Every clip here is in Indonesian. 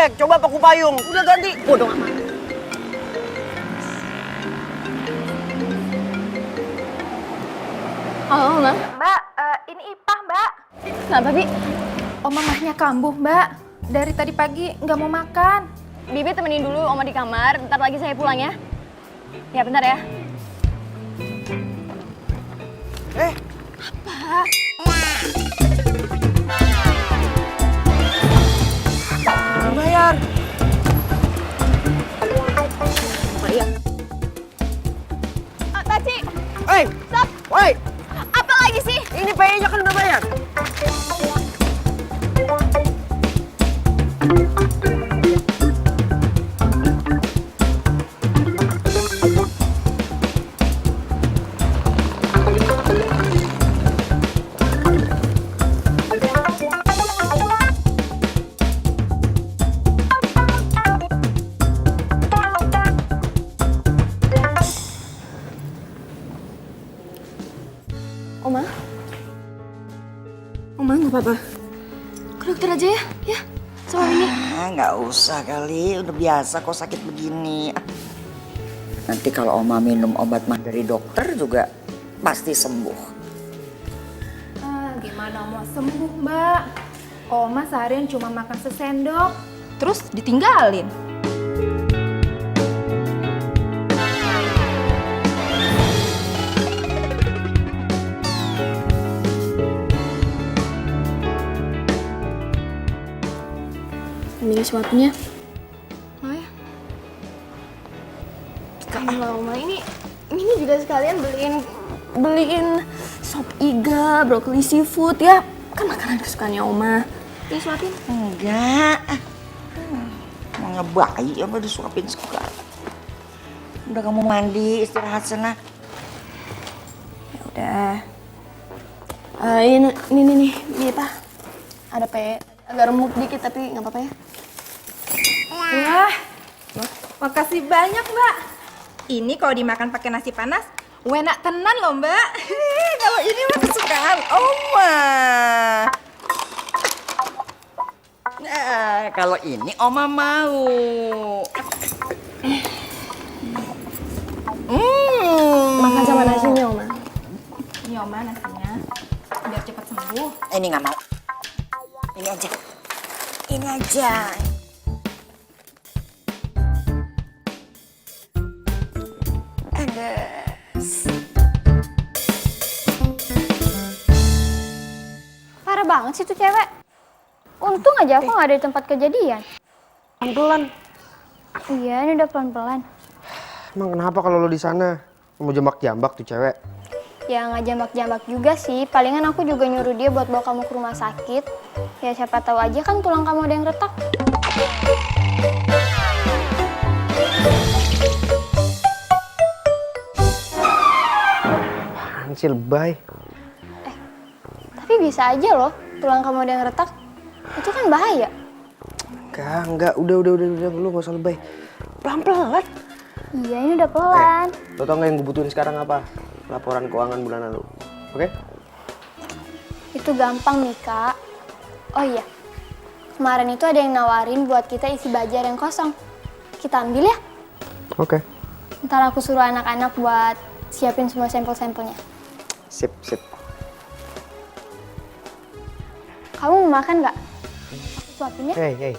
proyek, coba paku payung. Udah ganti. Bodoh amat. Halo, Mbak. Mbak, ini Ipah, Mbak. Kenapa, Bi? Oma mahnya kambuh, Mbak. Dari tadi pagi nggak mau makan. Bibi temenin dulu Oma di kamar, bentar lagi saya pulang ya. Ya, bentar ya. Apa? Bayar. Taci, Stop. Woi, apa lagi sih? ini PE-nya kan udah bayar. Oma nggak apa-apa. Ke dokter aja ya, ya. Sama ini. Nggak usah kali, udah biasa kok sakit begini. Nanti kalau Oma minum obat mah dari dokter juga pasti sembuh. Gimana mau sembuh, Mbak? Oma seharian cuma makan sesendok, terus ditinggalin. Ambil suapnya. Oh ya. Kalau Oma ini juga sekalian beliin sop iga, brokoli seafood ya. Kan makanan kesukaannya Oma. Ini suapin. Enggak. Mau bayi apa disuapin suka. Udah kamu mandi, istirahat sana. Ya udah. Ini apa? Ada agak remuk dikit tapi nggak apa-apa ya. Wah, makasih banyak, Mbak. Ini kalau dimakan pakai nasi panas, enak tenan loh, Mbak. Kalau ini mah kesukaan Oma. Nah, kalau ini Oma mau. Makan sama nasinya, Oma. Ini Oma nasinya, biar cepat sembuh. Ini nggak mau. Ini aja. Ini aja. Parah banget sih tuh cewek. Untung aja aku nggak ada di tempat kejadian. Pelan-pelan. Iya, ini udah pelan-pelan. Emang kenapa kalau lo di sana? Mau jambak-jambak tuh cewek. Ya nggak jambak-jambak juga sih. Palingan aku juga nyuruh dia buat bawa kamu ke rumah sakit. Ya siapa tahu aja kan tulang kamu ada yang retak. Apaan sih lebay? Tapi bisa aja loh tulang kamu ada yang retak. Itu kan bahaya. Enggak. Udah. Lu gak usah lebay. Pelan-pelan. Iya, ini udah pelan. Lo tau gak yang gue butuhin sekarang apa? Laporan keuangan bulanan lu. Oke? Itu gampang nih, Kak. Oh iya, kemarin itu ada yang nawarin buat kita isi bajar yang kosong. Kita ambil ya? Oke. Ntar aku suruh anak-anak buat siapin semua sampel-sampelnya. Sip. Kamu mau makan nggak? Aku suapin ya? Hey.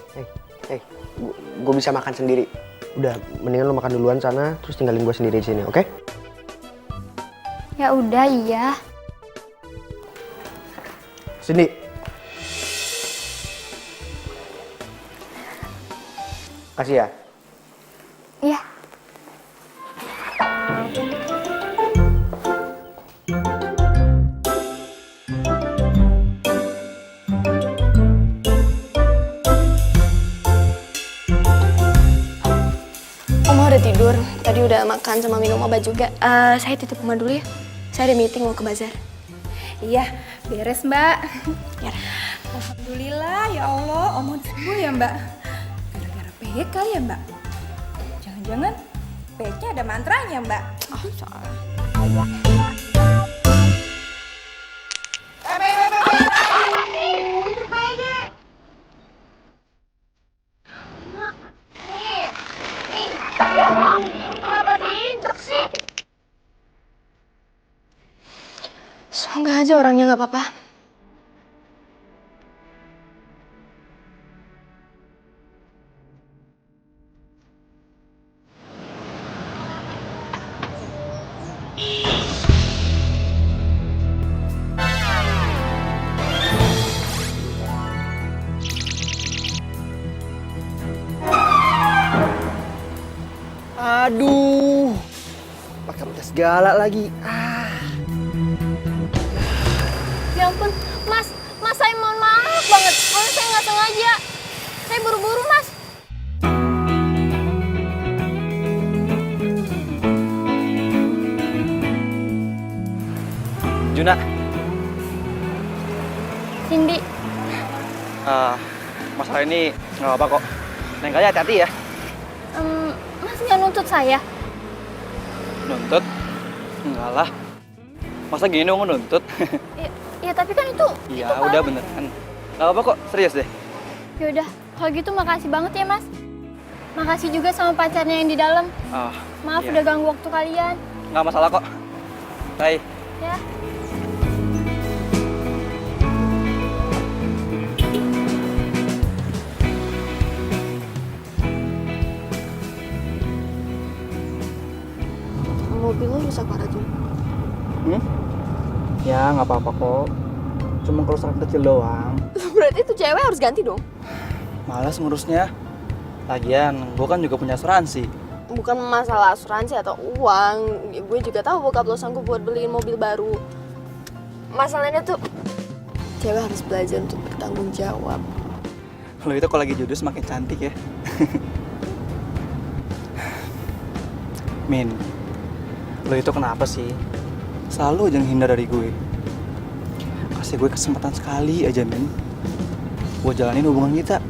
Gue bisa makan sendiri. Udah, mendingan lo makan duluan sana, terus tinggalin gue sendiri di sini, oke? Ya udah, iya. Cindy. Kasih ya. Iya. Oma udah tidur. Tadi udah makan sama minum obat juga. Saya titip Oma dulu ya. Saya ada meeting mau ke bazar. Iya, beres, Mbak. Ya. Alhamdulillah, ya Allah, Oma sembuh ya, Mbak. Gara-gara PH kali ya, Mbak? Jangan-jangan PH-nya ada mantranya, Mbak. Oh, salah. Nggak apa-apa. Aduh, pakai pedas segala lagi. Ya ampun, Mas. Mas, saya mohon maaf banget. Soalnya saya nggak sengaja. Saya buru-buru, Mas. Juna, Cindy, masalah ini nggak apa-apa kok. Lain kali hati-hati ya. Mas nggak nuntut saya? Nuntut? Enggak lah. Masa gini dong nuntut? Ya tapi kan itu... Iya, itu udah kan. beneran. Nggak apa-apa kok, serius deh. Yaudah, kalau gitu makasih banget ya, Mas. Makasih juga sama pacarnya yang di dalam. Maaf iya. udah ganggu waktu kalian. Nggak masalah kok. Bye. Ya. Mobil lo rusak parah juga. Ya, nggak apa-apa kok. Cuma kerusakan kecil doang. Berarti itu cewek harus ganti dong? Malas ngurusnya. Lagian, gue kan juga punya asuransi. Bukan masalah asuransi atau uang. Gue juga tahu bokap lo sanggup buat beliin mobil baru. Masalahnya tuh cewek harus belajar untuk bertanggung jawab. Lo itu kalau lagi jodoh semakin cantik ya. Min, lo itu kenapa sih? Selalu aja menghindar dari gue. Kasih gue kesempatan sekali aja, Min. Gue jalanin hubungan kita.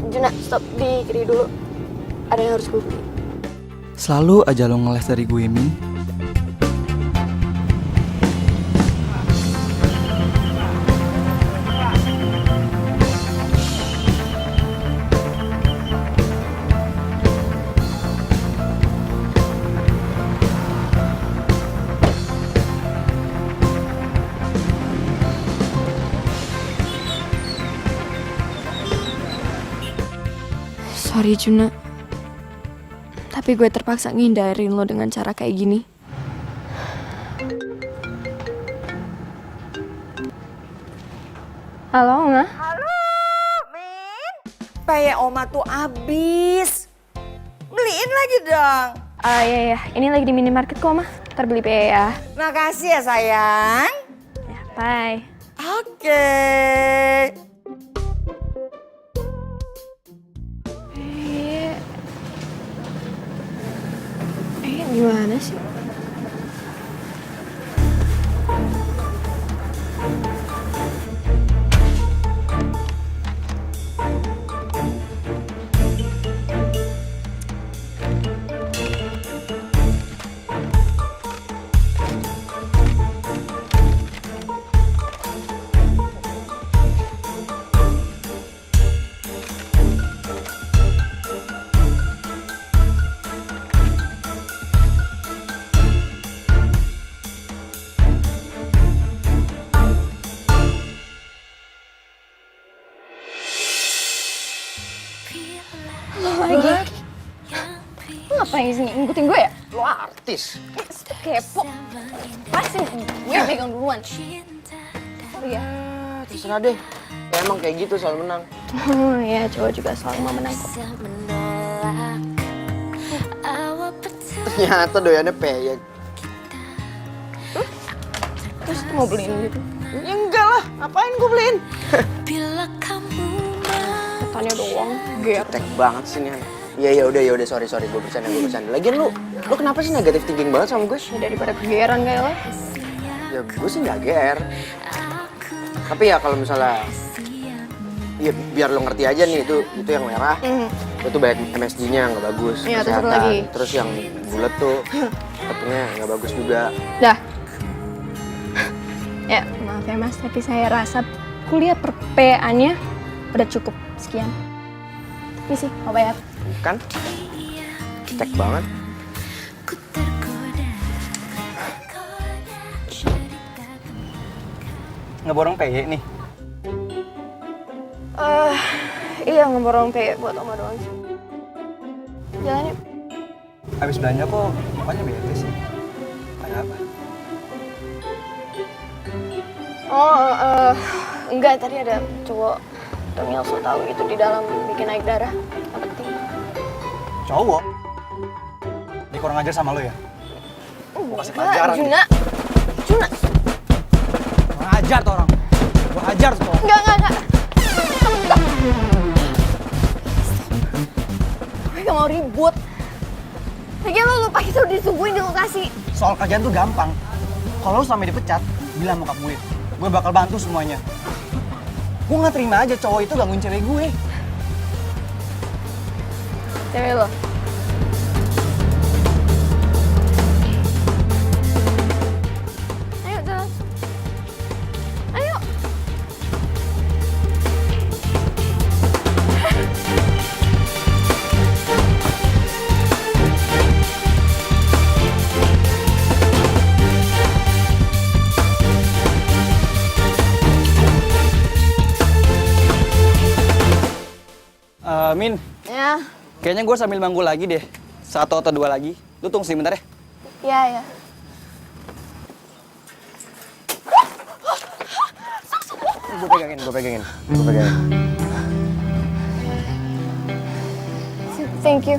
Juna, stop di kiri dulu. Ada yang harus gue beli. Selalu aja lo ngeles dari gue, Min. Sorry Juna, tapi gue terpaksa ngindarin lo dengan cara kayak gini. Halo, Nga? Halo, Min. Peye Oma tuh abis. Beliin lagi dong. Iya, ini lagi di minimarket kok, Mah. Ntar beli PE ya. Makasih ya sayang. Ya, bye. Oke. Gimana sih? Lo ngapain sini? Ngikutin gue ya? Lo artis. Stop kepo. Pasti gue yang pegang duluan. Sorry ya. Terserah deh. Ya, emang kayak gitu selalu menang. Oh ya, cowok juga selalu mau menang kok. Ternyata doyannya peyek. Terus mau beliin gitu? Ya enggak lah, ngapain gue beliin? Katanya doang, ger. Tek banget sih nih anak. Ya udah sorry gue bercanda. Lagian lu kenapa sih negatif thinking banget sama gue? Ya daripada kegeeran kayak lo. Ya gue sih nggak GR. Tapi ya kalau misalnya, ya biar lo ngerti aja nih itu yang merah. Itu banyak MSG-nya nggak bagus. Iya, terus kesehatan. lagi. Terus yang bulat tuh katanya nggak bagus juga. Dah. Ya, maaf ya Mas, tapi saya rasa kuliah per-PA-nya udah cukup. Sekian. Tapi sih, mau bayar. Bukan? Tek banget. ngeborong PY nih. Iya ngeborong PE buat Oma doang sih. Jalan yuk. Habis belanja kok mukanya bete sih. Ada apa? Oh, enggak, tadi ada cowok Tommy so tahu gitu di dalam bikin naik darah. Yang penting. Cowok? Dia kurang ajar sama lo ya? Gua kasih pelajaran. Juna. Juna. Kurang ajar tuh orang. Gua ajar tuh. Enggak. Gue gak mau ribut. Lagian lo lupa kita udah ditungguin di lokasi. Soal kerjaan tuh gampang. Kalau lo sampai dipecat, bilang bokap gue. Gue bakal bantu semuanya. Gue nggak terima aja cowok itu gangguin cewek gue. Cewek lo. Ayo jalan. Ayo. Min, Ya. kayaknya gue sambil manggu lagi deh. 1 atau 2 lagi. Lu tunggu sini bentar ya. Ya. Gue pegangin. Thank you.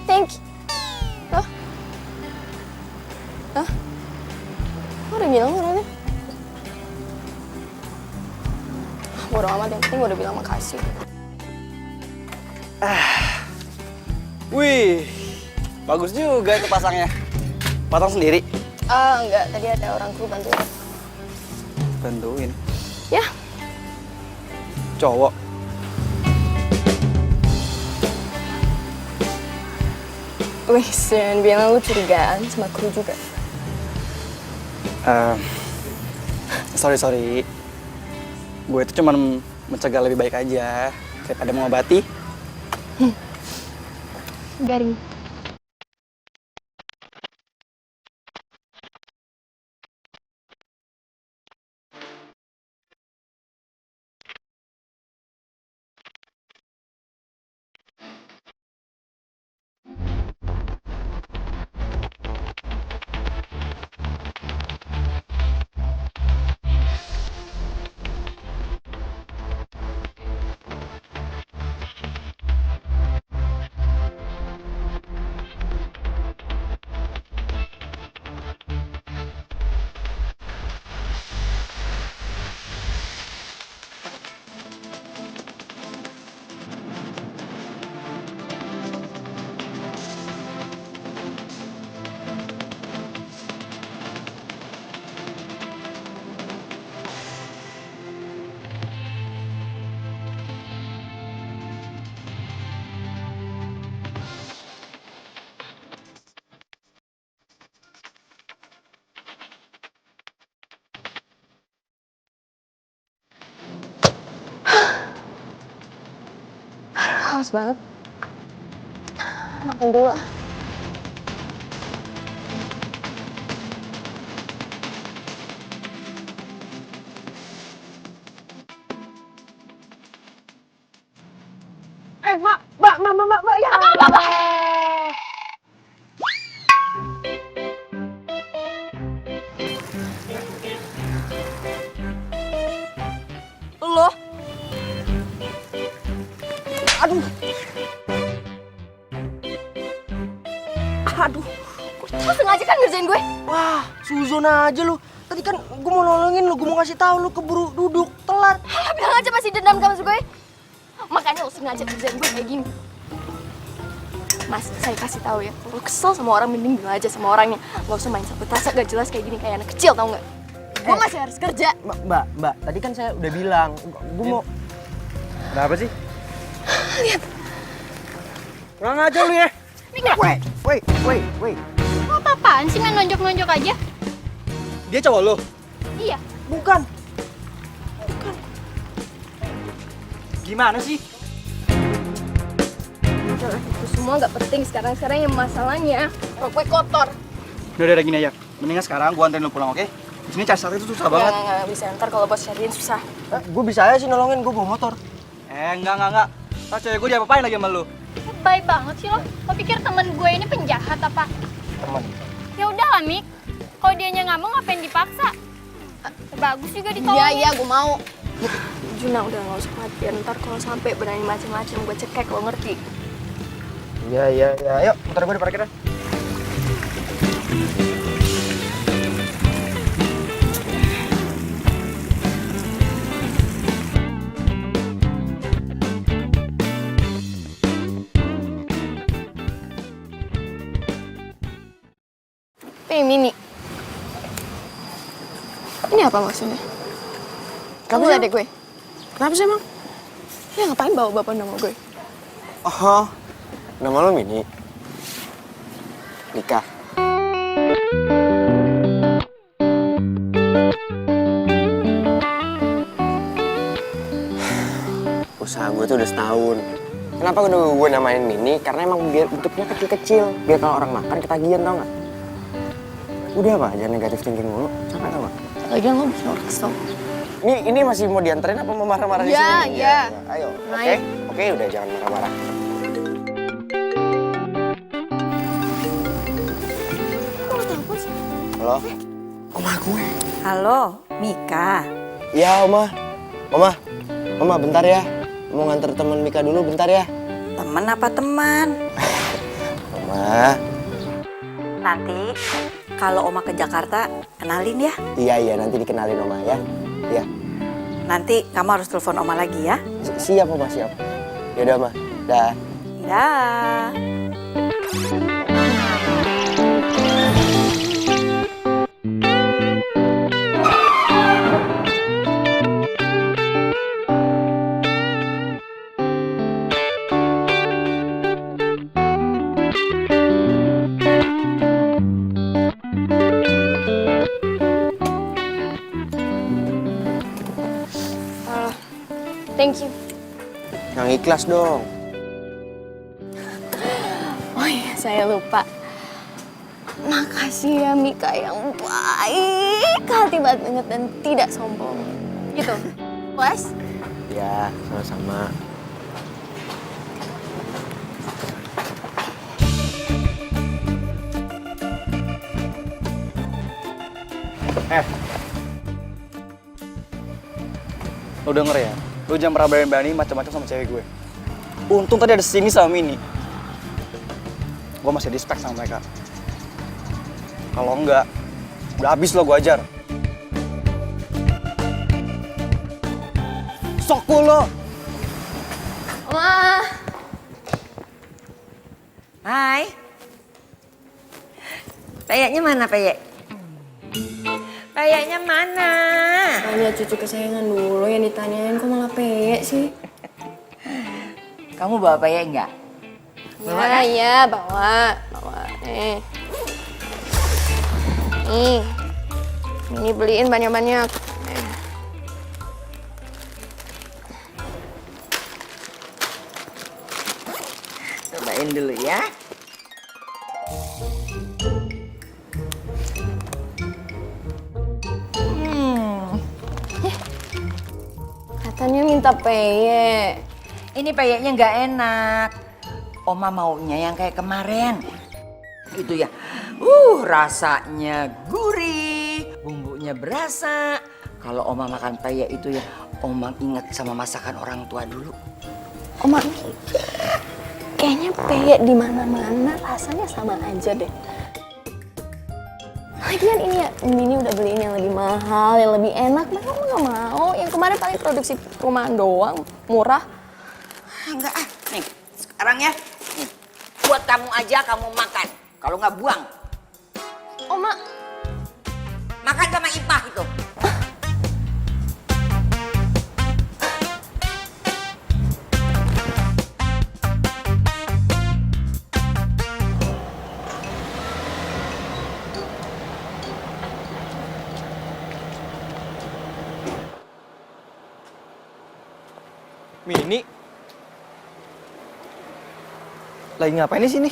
Thank you. Hah? Lo udah bilang orangnya? Bodo amat, yang penting gue udah bilang makasih. Wih, bagus juga itu pasangnya. Pasang sendiri? Enggak, tadi ada orang kru bantuin. Bantuin. Ya, Cowok. wih, jangan bilang lu curigaan sama kru juga. Sorry. Gue itu cuma mencegah lebih baik aja daripada mengobati. Garing. Haus banget. Makan dulu. Mbak, ya. Apa? Lo? Aduh. Lo sengaja kan ngerjain gue? Wah, suzon aja lu. Tadi kan gue mau nolongin lu, gue mau kasih tahu lu keburu duduk, telat. Halah, bilang aja masih dendam sama gue. Makanya lo sengaja ngerjain gue kayak gini. Mas, saya kasih tahu ya, lo kesel sama orang mending bilang aja sama orangnya. Gak usah main sabut rasa gak jelas kayak gini, kayak anak kecil, tau gak? Gue masih harus kerja. Mbak, tadi kan saya udah bilang, gue mau... Kenapa sih? Lihat. Kurang aja lu ya. Wait. Lo apa-apaan sih main nonjok-nonjok aja? Dia cowok lo? Iya. Bukan. Gimana sih? Udah, itu semua nggak penting sekarang. Sekarang yang masalahnya rok gue kotor. Udah gini aja. Mendingan sekarang gua anterin lu pulang, oke? Di sini cari sate itu susah banget. Nggak bisa. Ntar kalau bos cariin susah. Gue bisa aja sih nolongin, gue bawa motor. Enggak. Ntar cewek gue diapa-apain lagi sama lu. Baik banget sih lo. Lo pikir temen gue ini penjahat apa? Temen. Ya udah lah, Mik. Kalau dianya nggak mau, ngapain dipaksa? Bagus juga ditolongin. Iya, gue mau. Juna udah nggak usah khawatir. Ntar kalau sampai berani macam-macam gue cekek, lo ngerti? Iya. Ayo, motor gue di parkiran. Mini. Ini apa maksudnya? Kamu lihat deh gue. Kenapa sih emang? Ya ngapain bawa bapak nama gue? Oh, nama lo Mini. Nikah. Usaha gue tuh udah setahun. Kenapa gue namain Mini? Karena emang biar bentuknya kecil-kecil. Biar kalau orang makan ketagihan, tau gak? Udah apa aja negatif thinking mulu, capek tau gak? Lagian lo bikin orang kesel. Ini masih mau dianterin apa mau marah-marah di Ya, sini? ya. Ayo, Naik. Oke, udah jangan marah-marah. Lo telepon sih? Halo? Oma gue. Halo, Mika. Iya, Oma. Oma bentar ya. Mau nganter teman Mika dulu bentar ya. Temen apa teman? Oma. Nanti kalau Oma ke Jakarta, kenalin ya. Iya, nanti dikenalin Oma ya. Iya. Nanti kamu harus telepon Oma lagi ya. Siap, Oma, siap. Yaudah, Oma. Dah. Dah. Thank you. Yang ikhlas dong. Oh iya, saya lupa. Makasih ya Mika yang baik hati banget dan tidak sombong. Gitu. Puas? Ya, sama-sama. Lo denger ya, lo jangan pernah berani-berani macam-macam sama cewek gue. Untung tadi ada Sini sama Mini. Gue masih respect sama mereka. Kalau enggak, udah habis lo gue ajar. Sok lo! Wah. Hai. Peyeknya mana, Peyek? Peyeknya mana? Tanya cucu kesayangan dulu yang ditanyain kok malah peyek sih. Kamu bawa peyek enggak? Iya, bawa. Nih. Ini beliin banyak-banyak. Cobain dulu ya. Katanya minta peyek. Ini peyeknya nggak enak. Oma maunya yang kayak kemarin. Itu ya. Rasanya gurih, bumbunya berasa. Kalau Oma makan peyek itu ya, Oma inget sama masakan orang tua dulu. Oma, kayaknya peyek di mana-mana rasanya sama aja deh. Lagian ini udah beliin yang lebih mahal, yang lebih enak. Masa kamu nggak mau? Yang kemarin paling produksi rumahan doang, murah. Enggak ah, nih sekarang ya. Nih, buat kamu aja kamu makan. Kalau nggak buang, Oma, makan sama Ipah itu. Mini? Lagi ngapain di sini?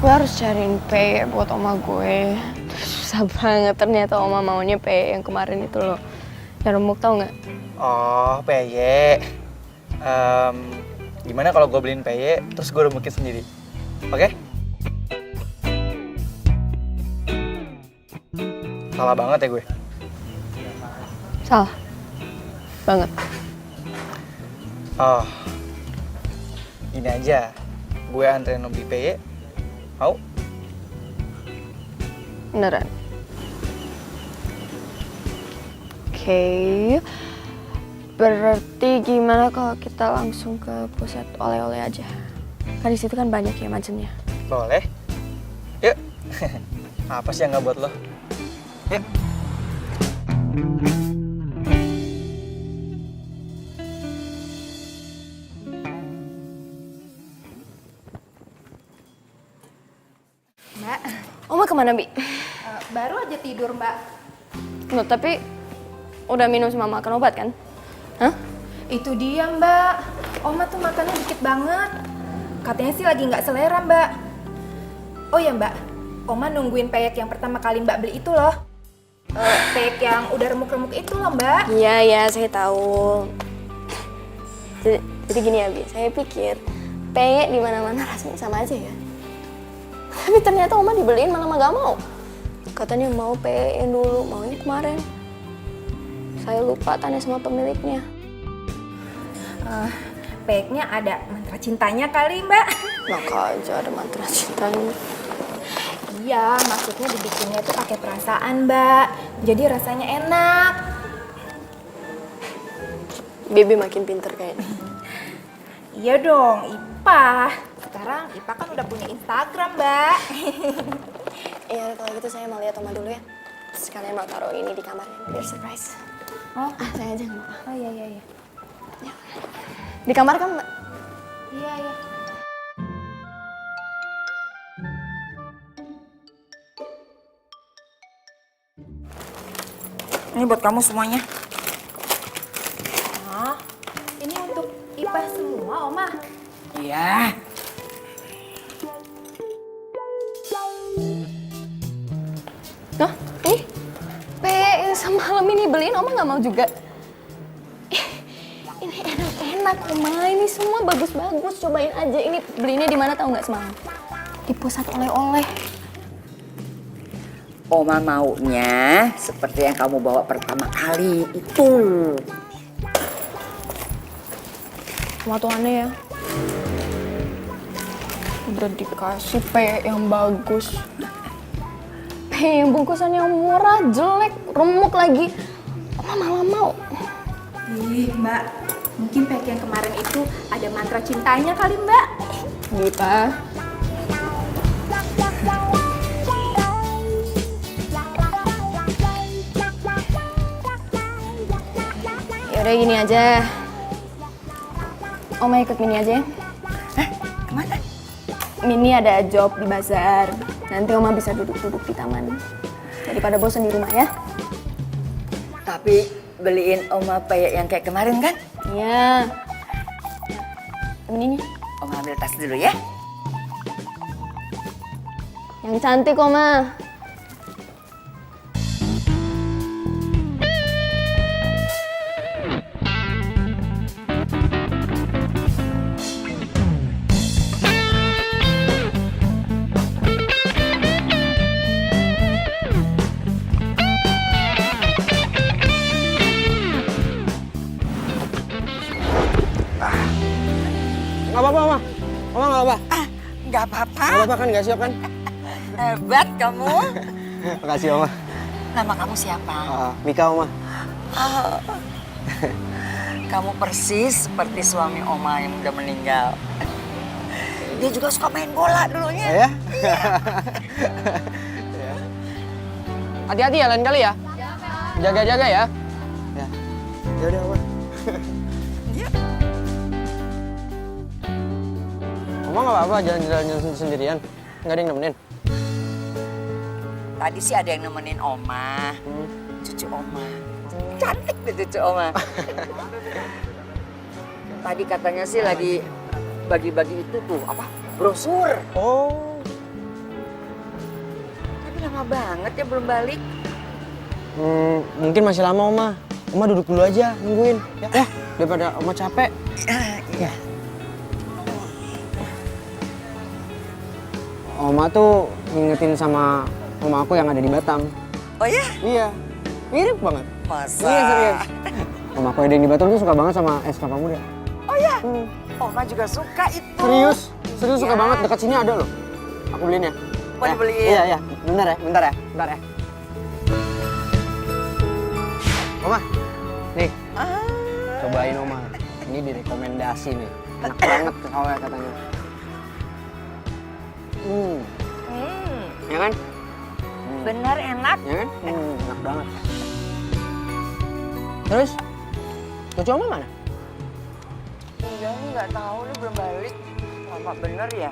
Gue harus cariin P buat oma gue. Susah banget, ternyata oma maunya P yang kemarin itu loh. Yang remuk tau nggak? Oh, PY. Gimana kalau gue beliin PY, terus gue remukin sendiri? Oke? Salah banget ya gue? Salah. Banget. Oh, gini aja. Gue anterin lo beli PY. Mau? Beneran. Oke. Berarti gimana kalau kita langsung ke pusat oleh-oleh aja? Kan di situ kan banyak ya macamnya. Boleh. Yuk. Apa sih yang nggak buat lo? Yuk. Mbak, Oma kemana, Bi? baru aja tidur, Mbak. Loh, tapi udah minum sama makan obat kan? Hah? Itu dia, Mbak. Oma tuh makannya dikit banget. Katanya sih lagi nggak selera, Mbak. Oh ya, Mbak. Oma nungguin peyek yang pertama kali Mbak beli itu loh. Peyek yang udah remuk-remuk itu loh, Mbak. Iya, saya tahu. Jadi gini ya, Bi. Saya pikir peyek di mana-mana rasanya sama aja ya. Tapi ternyata Oma dibeliin malah gak mau. Katanya mau peyek yang dulu, mau yang kemarin. Saya lupa tanya sama pemiliknya. Peyeknya ada mantra cintanya kali, Mbak. Maka aja ada mantra cintanya. Iya, maksudnya dibikinnya tuh pakai perasaan, Mbak. Jadi rasanya enak. Bibi makin pinter kayaknya. Iya dong, Ipa. Sekarang Ipa kan udah punya Instagram, Mbak. Iya, kalau gitu saya mau lihat Oma dulu ya. Sekalian mau taruh ini di kamarnya biar surprise. Oh, Saya aja nggak apa-apa. oh iya, iya, iya. Di kamar kan, Mbak? Iya, iya. Ini buat kamu semuanya. Hah? Ini untuk Ipa semua, Oma? Iya. Nah, ini peyek yang semalam ini beliin Oma nggak mau juga. Ini enak-enak Oma, ini semua bagus-bagus. Cobain aja. Ini belinya di mana tahu nggak semalam? Di pusat oleh-oleh. Oma maunya seperti yang kamu bawa pertama kali itu. Oma tuh aneh ya. Udah dikasih peyek yang bagus. Peyek yang bungkusan yang murah, jelek, remuk lagi. Oma malah mau. Ih, Mbak. Mungkin peyek yang kemarin itu ada mantra cintanya kali, Mbak. Gita. Yaudah gini aja. Oma ikut Mini aja ya. Hah? Kemana? Mini ada job di bazar. Nanti Oma bisa duduk-duduk di taman. Daripada bosan di rumah ya. Tapi beliin Oma peyek yang kayak kemarin kan? Iya. Temenin ya. Oma ambil tas dulu ya. Yang cantik Oma. Nggak apa-apa, Oma. Oma nggak apa-apa. Nggak apa-apa. Nggak apa-apa kan, nggak siap kan? Hebat kamu. Makasih, Oma. Nama kamu siapa? Mika, Oma. Kamu persis seperti suami Oma yang udah meninggal. Dia juga suka main bola dulunya. Ya? Hati-hati ya lain kali ya. Jaga-jaga ya. Ya. Ya udah, Oma. Oma nggak apa-apa jalan-jalan sendirian. Nggak ada yang nemenin. Tadi sih ada yang nemenin Oma. Cucu Oma. Cantik deh cucu Oma. Tadi katanya sih lagi bagi-bagi itu tuh, apa? Brosur. Oh. Tapi lama banget ya belum balik. Mungkin masih lama, Oma. Oma duduk dulu aja, nungguin. Ya, daripada Oma capek. Iya. Oma tuh ngingetin sama oma aku yang ada di Batam. Oh ya? Iya, mirip banget. Masa? Iya, serius. Oma aku yang ada di Batam tuh suka banget sama es kelapa muda. Oh ya? Oma juga suka itu. Serius suka Ya. banget. Dekat sini ada loh. Aku beliin ya. Mau dibeliin? Iya. Bentar ya. Oma, nih. Cobain Oma. Ini direkomendasi nih. Enak banget soalnya katanya. Ya kan? Benar enak. Ya kan? Enak banget. Terus, cucu Oma mana? Iya, nggak tahu nih belum balik. Lama bener ya?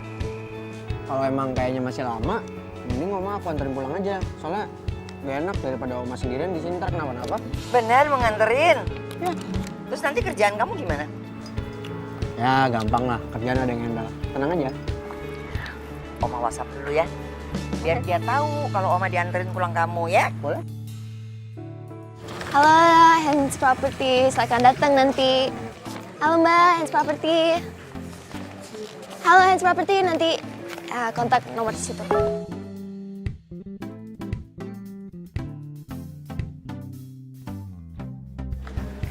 Kalau emang kayaknya masih lama, mending Oma aku anterin pulang aja. Soalnya gak enak daripada Oma sendirian di sini ntar kenapa-napa. Bener mau nganterin. Ya. Terus nanti kerjaan kamu gimana? Ya gampang lah, kerjaan ada yang handle. Tenang aja. Oma WhatsApp dulu ya. Biar dia tahu kalau Oma dianterin pulang kamu ya. Boleh? Halo, Hands Property. Silakan datang nanti. Halo Mbak, Hands Property. Halo Hands Property, nanti kontak nomor di situ.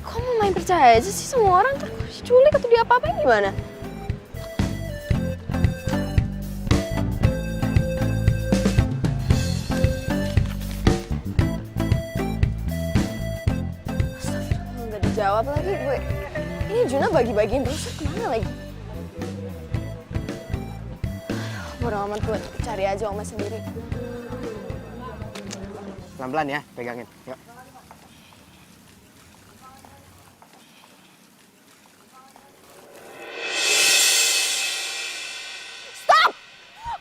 Kok mau main percaya aja sih semua orang? Ntar kalau diculik atau diapa-apain gimana? Astagfirullah, nggak dijawab lagi gue. Ini Juna bagi-bagiin brosur kemana lagi? Bodo amat, gue cari aja Oma sendiri. Pelan-pelan ya, pegangin. Yuk. Stop!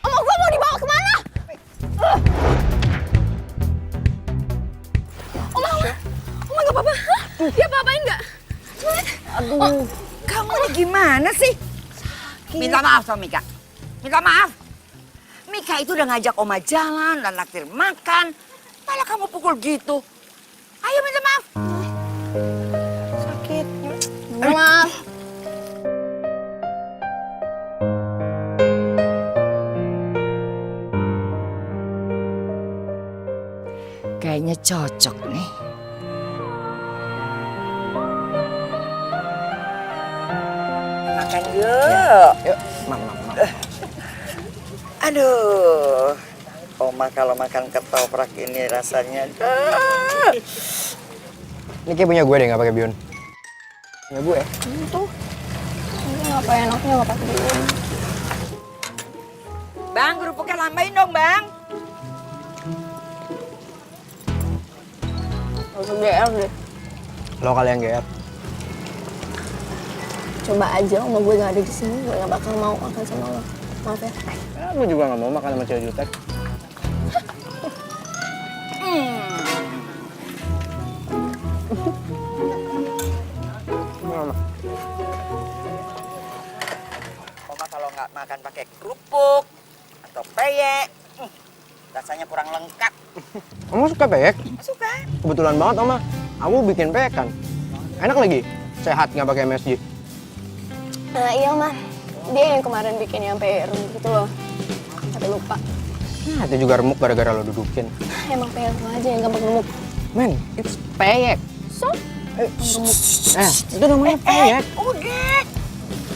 Oma gue mau dibawa kemana? Oma nggak apa-apa? Hah? Dia apa-apain nggak? Aduh. Kamu ini gimana sih? Minta maaf sama Mika. Minta maaf. Mika itu udah ngajak Oma jalan dan naktir makan. Malah kamu pukul gitu. Ayo minta maaf. Sakit. Maaf. Kayaknya cocok nih. Makan yuk. Yuk, mam. Aduh. Oma kalau makan ketoprak ini rasanya. Ini kayak punya gue deh, nggak pakai bihun. Punya gue. Tuh. Ini ngapa enaknya nggak pakai bihun. Bang, kerupuknya lambain dong, Bang. Gak usah GR deh. Lo kali yang GR. Coba aja Oma gue gak ada di sini, gue gak bakal mau makan sama lo. Maaf ya. Ya, gue juga nggak mau makan sama cewek jutek. Oma kalau nggak makan pakai kerupuk atau peyek, rasanya kurang lengkap. Oma suka peyek? Suka? Kebetulan banget Oma. Aku bikin peyek kan. Enak lagi. Sehat nggak pakai MSG. Nah iya Oma, dia yang kemarin bikin yang PR gitu loh. Tapi lupa. Nah, itu juga remuk gara-gara lo dudukin. Emang PR lo aja yang gampang gemuk. Men, it's peyek. So? Itu namanya peyek. Udah.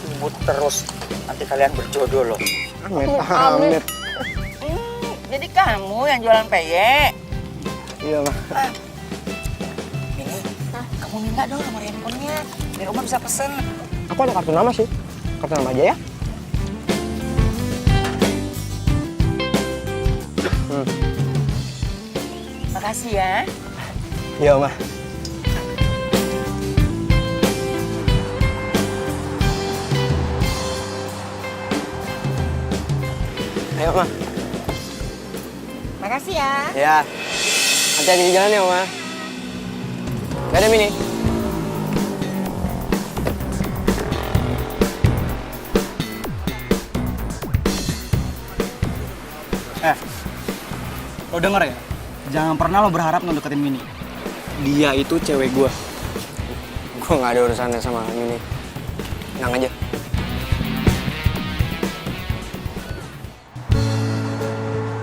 Ribut terus, nanti kalian berjodoh loh. Amit. Jadi kamu yang jualan peyek? Iya, Mah. Ini, kamu minta dong nomor handphonenya, biar Oma bisa pesen. Aku ada kartu nama sih. Kartu nama aja ya. Makasih ya. Iya, Mah. Ayo, Mah. Makasih ya. Ya. Hati-hati di jalan ya, Mah. Gak ada Mini. Lo denger ya? Jangan pernah lo berharap ngedeketin Mini. Dia itu cewek gue. Gue gak ada urusannya sama Mini. Tenang aja.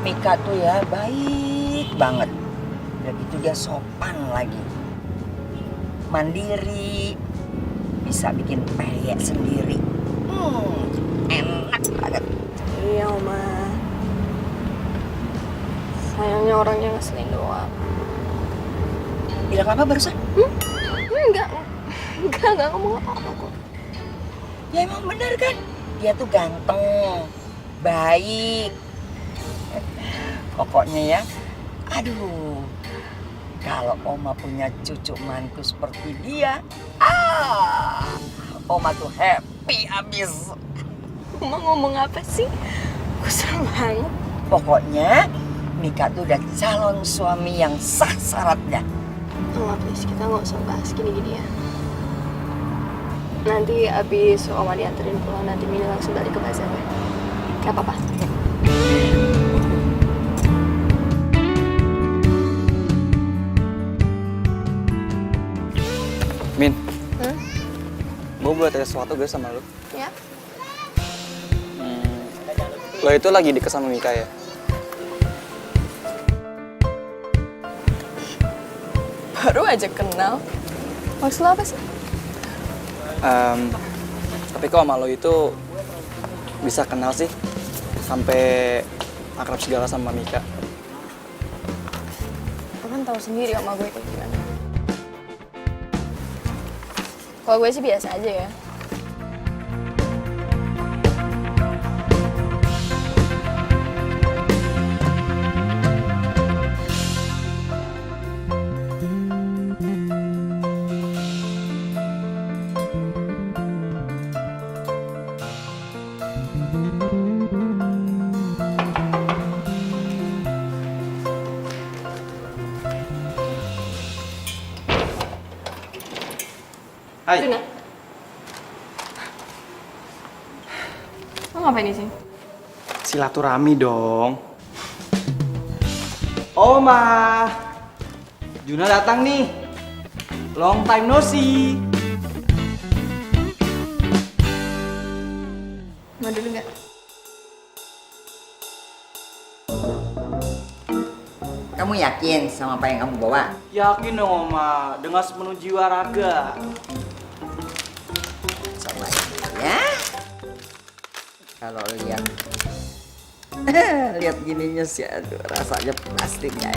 Mika tuh ya baik banget. Dan itu dia sopan lagi. Mandiri. Bisa bikin peyek sendiri. Enak banget. Iya, Oma. Sayangnya orangnya ngeselin doang. Bilang apa barusan? Enggak ngomong apa-apa kok. Ya emang bener kan? Dia tuh ganteng, baik. Pokoknya ya, aduh. Kalau Oma punya cucu mantu seperti dia, Oma tuh happy abis. Oma ngomong apa sih? Kusel banget. Pokoknya Mika tuh udah calon suami yang sah syaratnya. Oma please, kita nggak usah bahas gini-gini ya. Nanti abis Oma dianterin pulang, nanti Mini langsung balik ke bazar ya. Gak apa-apa. Min, gue boleh tanya sesuatu guys sama lo. Ya? Lo itu lagi deket sama Mika ya? Baru aja kenal. Maksud lo apa sih? Tapi kok sama lo itu bisa kenal sih? Sampai akrab segala sama Mika. Lo kan tahu sendiri sama gue kayak gimana. Kalau gue sih biasa aja ya. Hai. Juna. Lo ngapain di sini? Silaturahmi dong. Oma. Juna datang nih. Long time no see. Mau dulu nggak? Kamu yakin sama apa yang kamu bawa? Yakin dong Oma, dengan sepenuh jiwa raga. Coba ya. Kalau lihat lihat gininya sih, aduh rasanya plastik ya.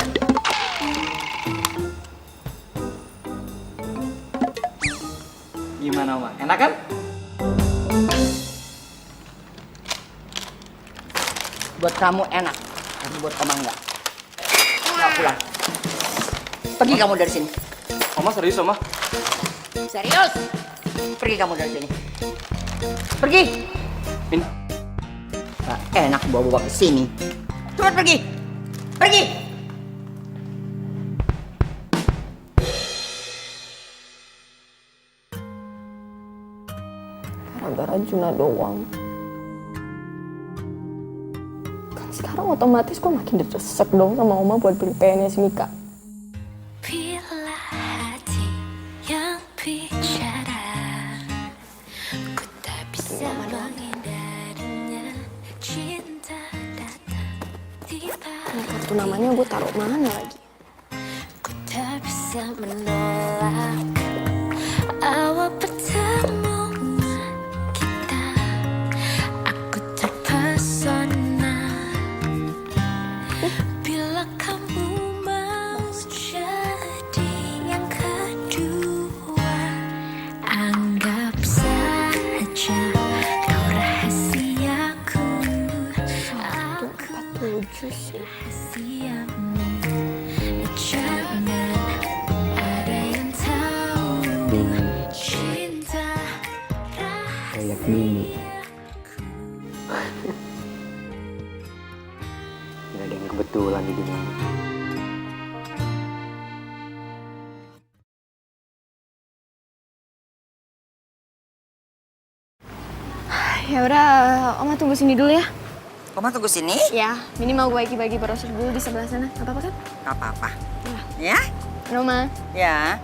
Gimana Oma? Enak kan? Buat kamu enak, tapi buat Oma enggak. Enggak pulang. Pergi kamu dari sini. Oma serius Oma? Serius? Pergi kamu dari sini. Pergi. Min, Nggak enak bawa-bawa ke sini. Cepat pergi. Pergi. Gara-gara Juna doang. Kan sekarang otomatis gue makin desek dong sama Oma buat beli pennya si Mika. Bila hati yang bicara, ku tak bisa menghindarinya. Cinta datang tiba, Kartu namanya gue taruh mana lagi? ku tak bisa menolak awal pertemuan kita. Aku terpesona bila kamu mau jadi yang kedua. Anggap saja kau rahasiaku. Aku 47 sih. rahasiamu. Jangan ada yang tahu. Cinta Kayak Mini. Gak ada yang kebetulan di dunia ini. Ya udah, Oma tunggu sini dulu ya. Oma tunggu sini? Ya, Mini mau gue bagi brosur dulu di sebelah sana. Gak apa-apa kan? Gak apa-apa. Ya? Oma. Ya.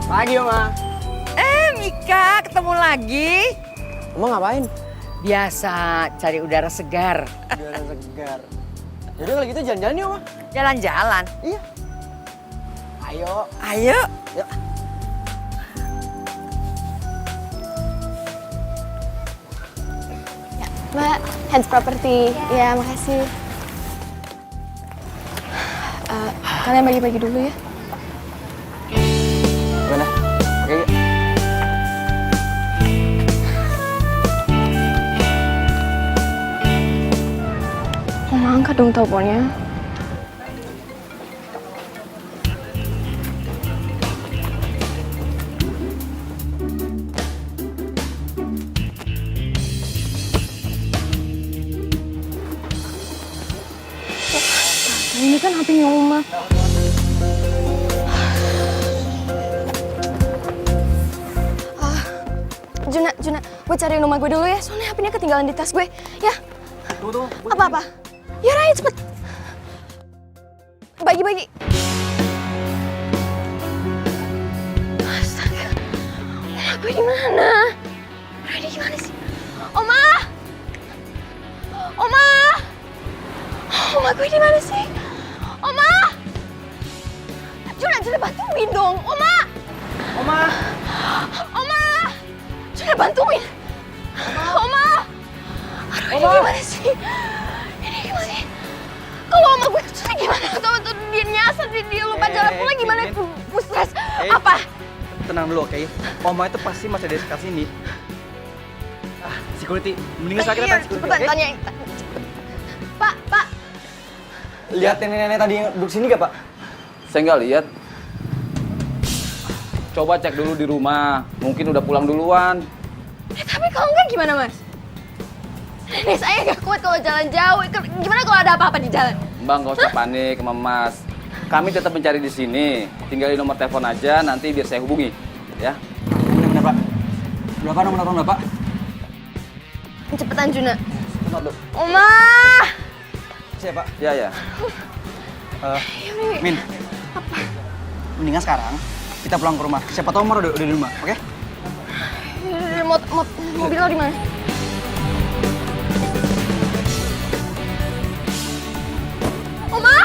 Pagi, Oma. Mika, ketemu lagi. Oma ngapain? Biasa, cari udara segar. Udara segar. Yaudah kalau gitu jalan-jalan yuk, Oma. Jalan-jalan. Iya. Ayo. Ayo. Yuk. Mbak, Hands Property. Ya, makasih. Kalian bagi-bagi dulu ya. Gimana? Oke, yuk. Oma angkat dong teleponnya. Ini kan HP-nya Oma. Juna, gue cariin rumah gue dulu ya. Soalnya HP-nya ketinggalan di tas gue. Ya. Tunggu. Apa-apa? Ya Raya cepet. Bagi-bagi. Astaga. Oma gue di mana? Raya gimana sih? Oma! Oma! Oma gue di mana sih? Oma! Juna bantuin dong. Oma! Oma! Oma! Juna bantuin. Oma! Aduh, ini gimana sih? Ini gimana sih? Kalau Oma gue terus gimana? Atau dia nyasar, dia lupa jalan pulang gimana? Gue stres. Apa? Tenang dulu, oke? Oma itu pasti masih ada di sekitar sini. Security. Mendingan sekarang kita tanya security, Cepetan oke? tanya. Pak. Lihat nenek-nenek tadi yang duduk sini gak, Pak? Saya nggak lihat. Coba cek dulu di rumah. Mungkin udah pulang duluan. Tapi kalau enggak gimana, Mas? Ini saya nggak kuat kalau jalan jauh. Gimana kalau ada apa-apa di jalan? Mbak nggak usah panik, Mas. Kami tetap mencari di sini. Tinggalin nomor telepon aja, nanti biar saya hubungi. Ya. Bener-bener, Pak. Berapa nomor telepon Bapak? Cepetan, Juna. Cepat, Dok. Oma! Siap, Pak. Ya. Min. Apa? Mendingan sekarang kita pulang ke rumah. Siapa tahu Omar udah di rumah, oke? Mobil lo di mana? Oma!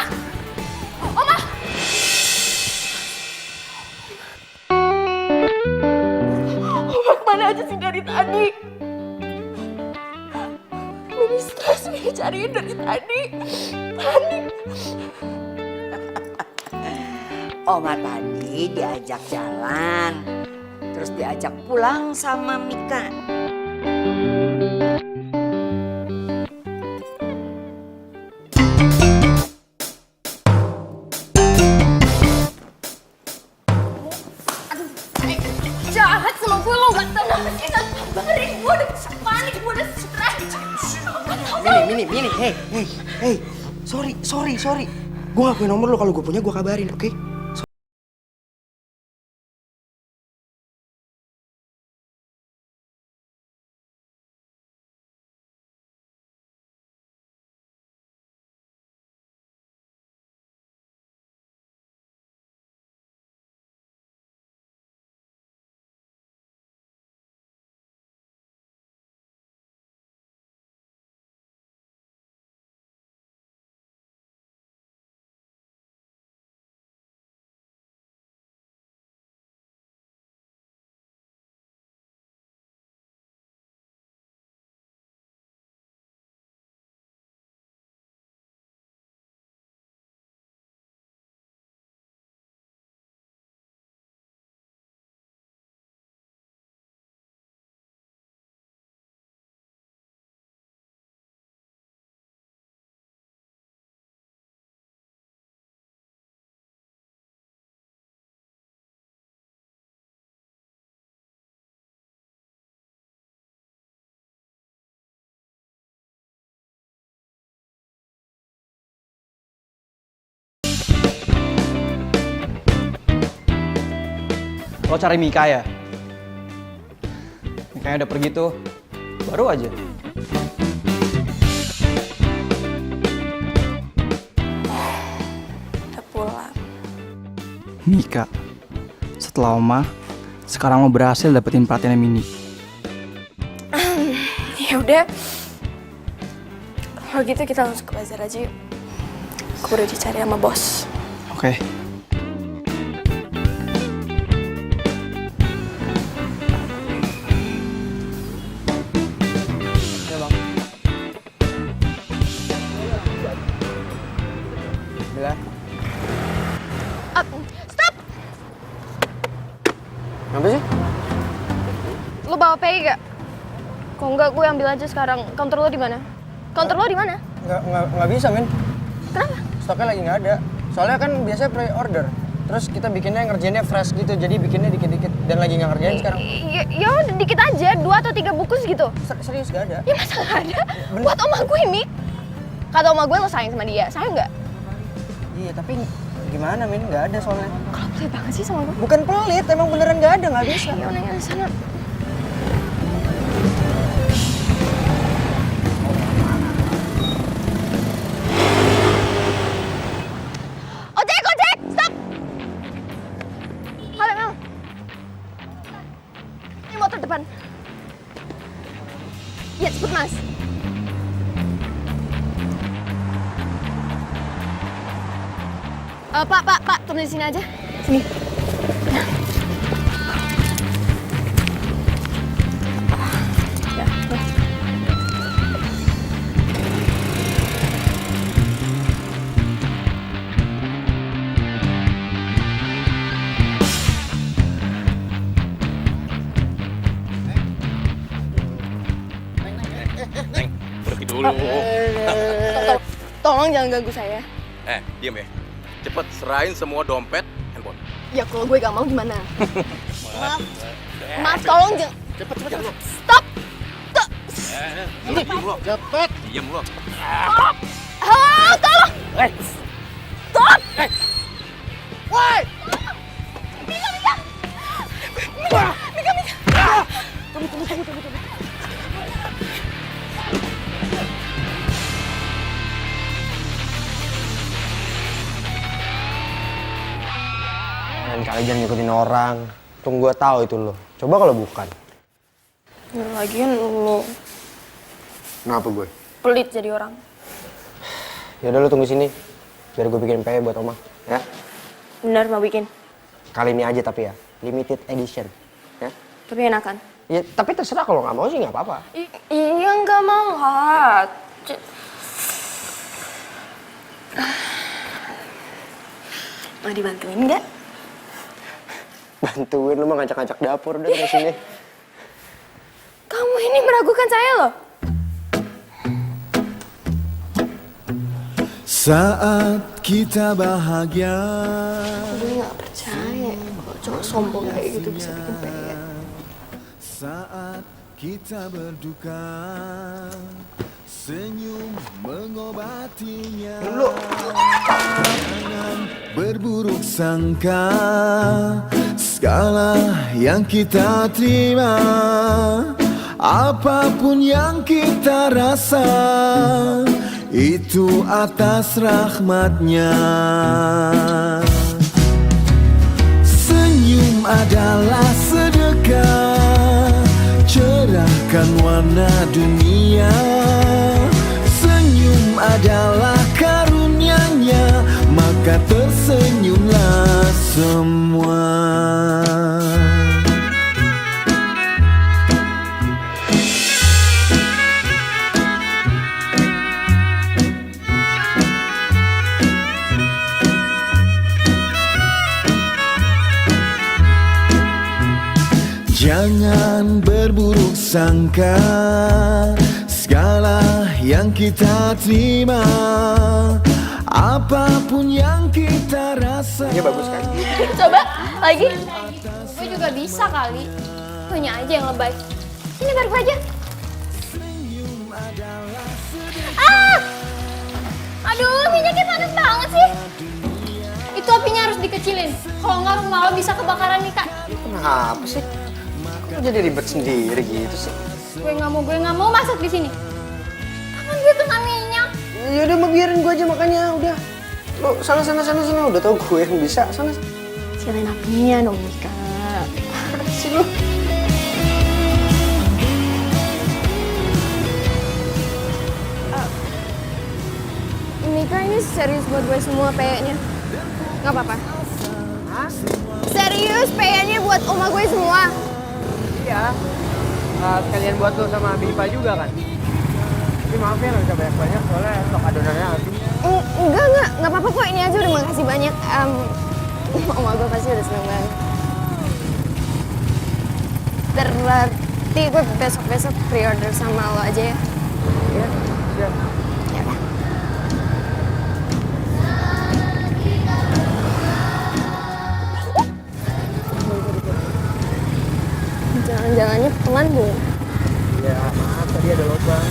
Oma! Oma kemana aja sih dari tadi? Mini stres, Mini cariin dari tadi. Panik. Oma tadi diajak jalan, terus diajak pulang sama Mika. Jahat sama gue, lo gak tau apa sih? Sabarin, gue udah panik, gue udah stres. Mini, hey. Sorry. Gue gak punya nomor lo, kalau gue punya gue kabarin, oke? Lo cari Mika ya? Mikanya udah pergi tuh. Baru aja. Udah pulang. Mika, setelah Oma, sekarang lo berhasil dapetin perhatiannya Mini. Ya udah. Kalau gitu kita langsung ke bazar aja yuk. Aku udah dicari sama bos. Oke. Ya bang. Bila. Stop! Kenapa sih? Lo bawa pay gak? Kok enggak gue ambil aja sekarang. Counter lo di mana? Counter lo di mana? Nggak bisa, Min. Kenapa? Stoknya lagi nggak ada. Soalnya kan biasanya pre-order. Terus kita bikinnya ngerjainnya fresh gitu, jadi bikinnya dikit-dikit. Dan lagi nggak ngerjain sekarang. Ya udah dikit aja, 2 atau 3 bungkus gitu. Serius nggak ada? Ya masa nggak ada? Buat oma gue, Mik. Kata oma gue lo sayang sama dia, sayang nggak? Iya, tapi gimana, Min? Nggak ada soalnya. Kalau pelit banget sih sama gue. Bukan pelit, emang beneran nggak ada, nggak bisa. Ya nanya sana. Ojek, stop! Halo, Mel. Ini motor depan. Iya, cepet, Mas. Pak, turun di sini aja. Sini. Ya, Mas. Berhenti dulu. Tolong jangan ganggu saya. Diam ya. Cepet serahin semua dompet, handphone. Ya kalau gue gak mau gimana? Maaf, tolong jangan. Cepet. Stop! Stop! Diam lo. Cepet. Diam lo. Halo, tolong! Stop! Woi! Mika! Tunggu. Lain kali jangan ngikutin orang. Tunggu gua tahu itu lo. Coba kalau bukan. Ya, lagian lu Kenapa gue? pelit jadi orang. Ya udah lo tunggu sini. Biar gue bikin PE buat Oma, ya. Bener mau bikin. Kali ini aja tapi ya, limited edition, ya. Tapi enakan. Ya, tapi terserah kalau nggak mau sih nggak apa-apa. Iya nggak mau, Hat. Mau dibantuin nggak? Bantuin lu mah ngacak-ngacak dapur udah dari sini. Kamu ini meragukan saya loh. Saat kita bahagia, Gue nggak percaya kalau cowok sombong kayak gitu bisa bikin PE. saat kita berduka, senyum mengobatinya. Jangan berburuk sangka, segala yang kita terima, apapun yang kita rasa, itu atas rahmatnya. Senyum adalah sedekah, cerahkan warna dunia. Senyum adalah karunia-Nya, maka tersenyumlah semua. Jangan berburuk sangka, segala yang kita terima, apapun yang kita rasa. Ini bagus kan? Coba lagi. Gue juga bisa kali. Punya aja yang lebay. Ini baru aja. Aduh, minyaknya panas banget sih. Itu apinya harus dikecilin. Kalau nggak rumah lo bisa kebakaran nih kak. Kenapa sih? Kok jadi ribet sendiri gitu sih? Gue nggak mau masuk di sini. Kan gue kena minyak. Ya udah mau biarin gue aja makanya udah. Lo sana udah tau gue yang bisa sana. Kecilin apinya dong Mika. Sih lo. Mika ini serius buat gue semua PE-nya. Nggak apa-apa. Serius PE-nya buat oma gue semua. Iya. Sekalian buat lo sama Bipa juga kan? Tapi maaf ya nggak bisa banyak-banyak soalnya stok adonannya habis. Nggak apa-apa kok. Ini aja udah makasih banyak. Oma gue pasti udah seneng banget. Berarti gue besok-besok pre-order sama lo aja ya. Iya, siap. Ya udah. Jalan-jalannya pelan bu. Ya maaf tadi ada lubang.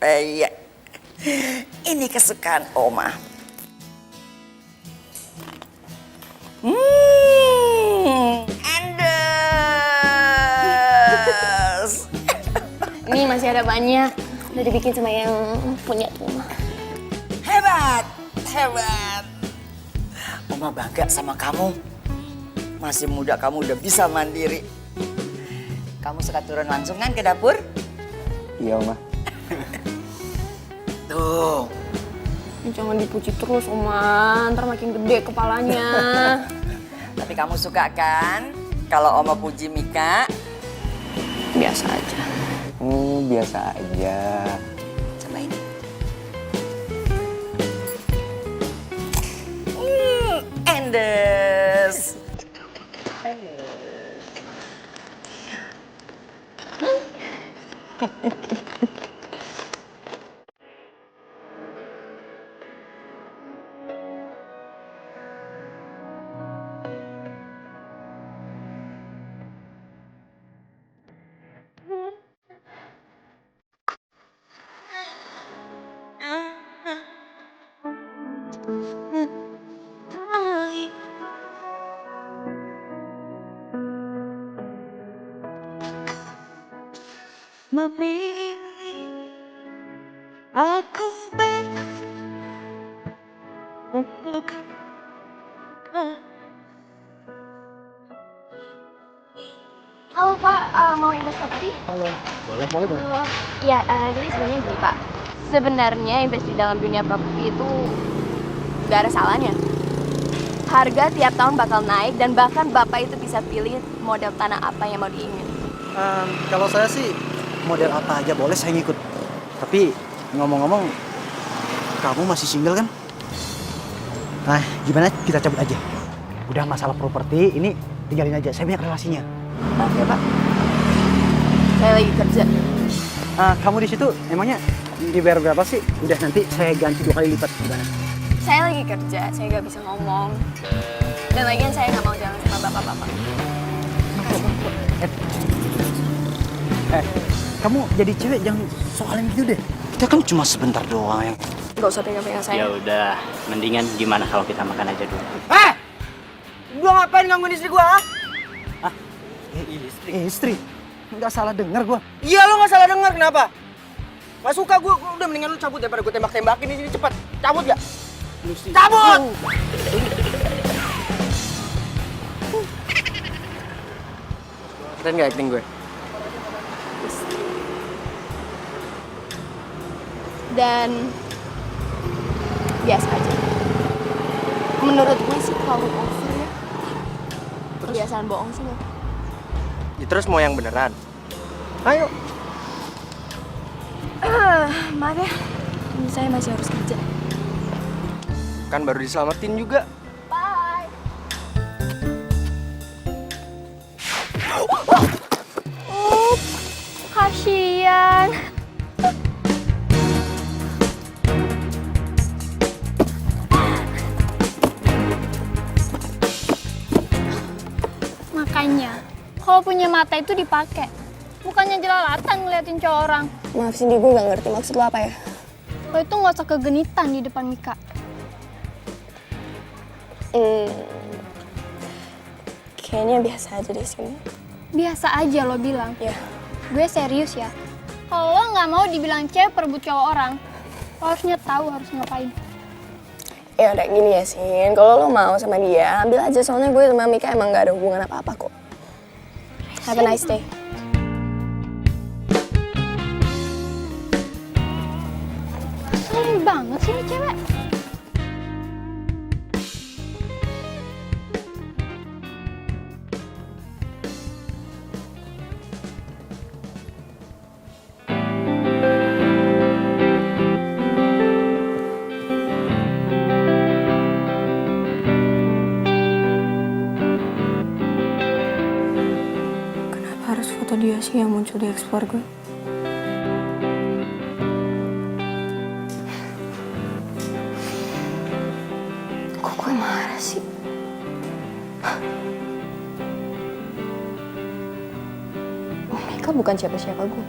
Iya. Ini kesukaan Oma. Endes. Ini masih ada banyak. Udah dibikin sama yang punya rumah. Hebat. Oma bangga sama kamu. Masih muda kamu udah bisa mandiri. Kamu suka turun langsung kan ke dapur? Iya Oma. Tuh. Jangan dipuji terus, Oma. Ntar makin gede kepalanya. Tapi kamu suka kan kalau Oma puji Mika? Biasa aja. Biasa aja. Cobain. Endes. Memilih aku untuk Halo Pak, mau investasi tadi? Halo. Boleh. Iya, ini sebenarnya gini Pak. Sebenarnya invest di dalam dunia properti itu gak ada salahnya. Harga tiap tahun bakal naik dan bahkan Bapak itu bisa pilih model tanah apa yang mau diingin. Kalau saya sih model apa aja boleh saya ngikut. Tapi ngomong-ngomong, kamu masih single kan? Nah, gimana kita cabut aja? Udah masalah properti, ini tinggalin aja. Saya banyak relasinya. Maaf ya Pak, saya lagi kerja. Kamu di situ emangnya dibayar berapa sih? Udah nanti saya ganti 2 kali lipat. Gimana? Saya lagi kerja, saya gak bisa ngomong. Dan lagian saya gak mau jalan sama bapak-bapak. Kamu jadi cewek jangan soalin gitu deh. Kita kan cuma sebentar doang yang. Gak usah pegang-pegang saya. Ya udah, mendingan gimana kalau kita makan aja dulu. Gua ngapain gangguin istri gua? Istri? Nggak salah dengar gua. Iya lo nggak salah dengar kenapa? Gak suka gua udah mendingan lu cabut daripada gua tembak-tembakin di sini cepet. Cabut gak? Cabut! Keren gak acting gue? Dan biasa aja. Menurut gue sih terlalu over ya. Kebiasaan bohong sih lo. Ya, terus mau yang beneran? Ayo. Maaf ya, saya masih harus kerja. Kan baru diselamatin juga. Bye. Kasian. Kalau punya mata itu dipakai. Bukannya jelalatan ngeliatin cowok orang. Maaf Cindy, gue gak ngerti maksud lo apa ya. Lo itu nggak usah kegenitan di depan Mika. Kayaknya biasa aja di sini. Biasa aja lo bilang. Ya. Gue serius ya. Kalau lo nggak mau dibilang cewek perebut cowok orang, lo harusnya tahu harus ngapain. Ya udah gini ya Sin, kalau lo mau sama dia, ambil aja soalnya gue sama Mika emang gak ada hubungan apa-apa kok. Have a nice day. Sering banget sih ini cewek. Kenapa harus foto dia sih yang muncul di explore gue? Kok gue marah sih? Oh, Mika bukan siapa-siapa gue.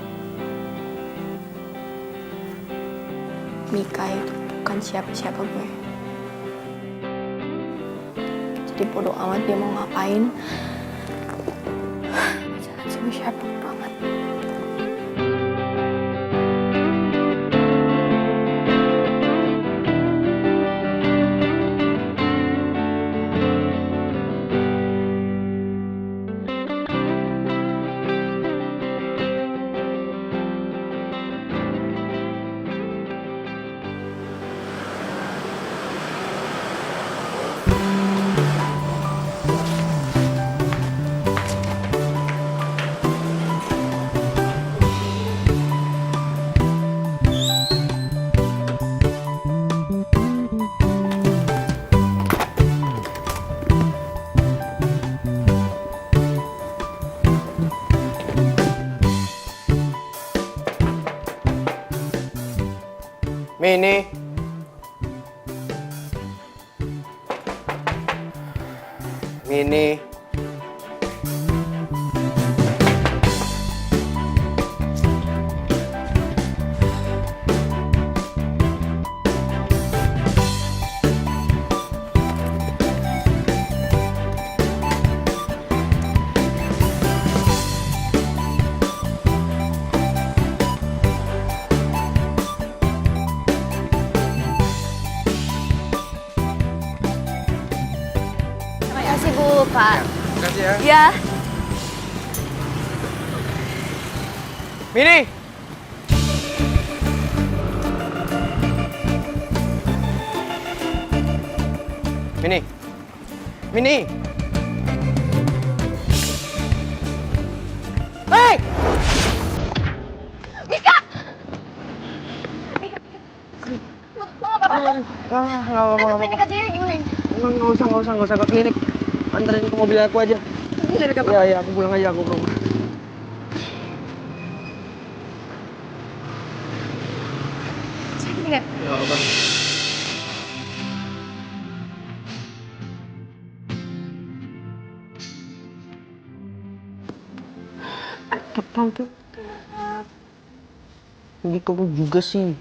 Mika itu bukan siapa-siapa gue. Jadi bodo amat dia mau ngapain. Jangan sama siapa, bodo amat. Mini. Mini. Terima kasih Bu, Pak. Makasih ya. Ya. Mini. Mini. Mini. Hei! Mika! Nggak usah ke klinik. Anterin ke mobil aku aja. Iya, aku pulang aja, aku ke rumah. Sakit nggak? Tante. Ini kamu juga sih.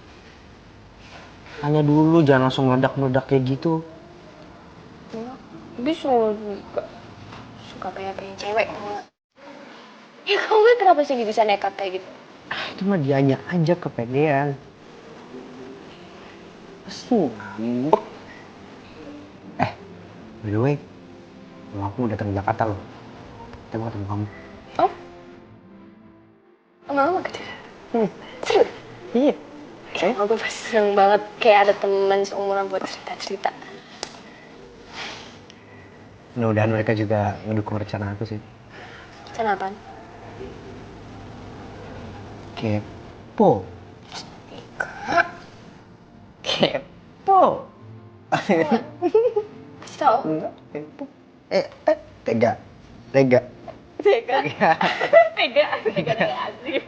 Tanya dulu, jangan langsung meledak-meledak kayak gitu. Bisa lo juga suka kayak cewek. Ya kamu kenapa sih bisa nekat kayak gitu? Itu mah dianya aja kepedean. Pasti ngambek. By the way, aku datang ke Jakarta loh. Kita mau ketemu kamu. Oh? Mama kecil? Serius? Iya. Oh, gue pasti seneng banget kayak ada teman seumuran buat cerita-cerita. Mudah-mudahan mereka juga ngedukung rencana aku sih. Rencana apaan? Kepo. Kepo. Kasih tau? Enggak, kepo. Tega. Tega. Tega asik.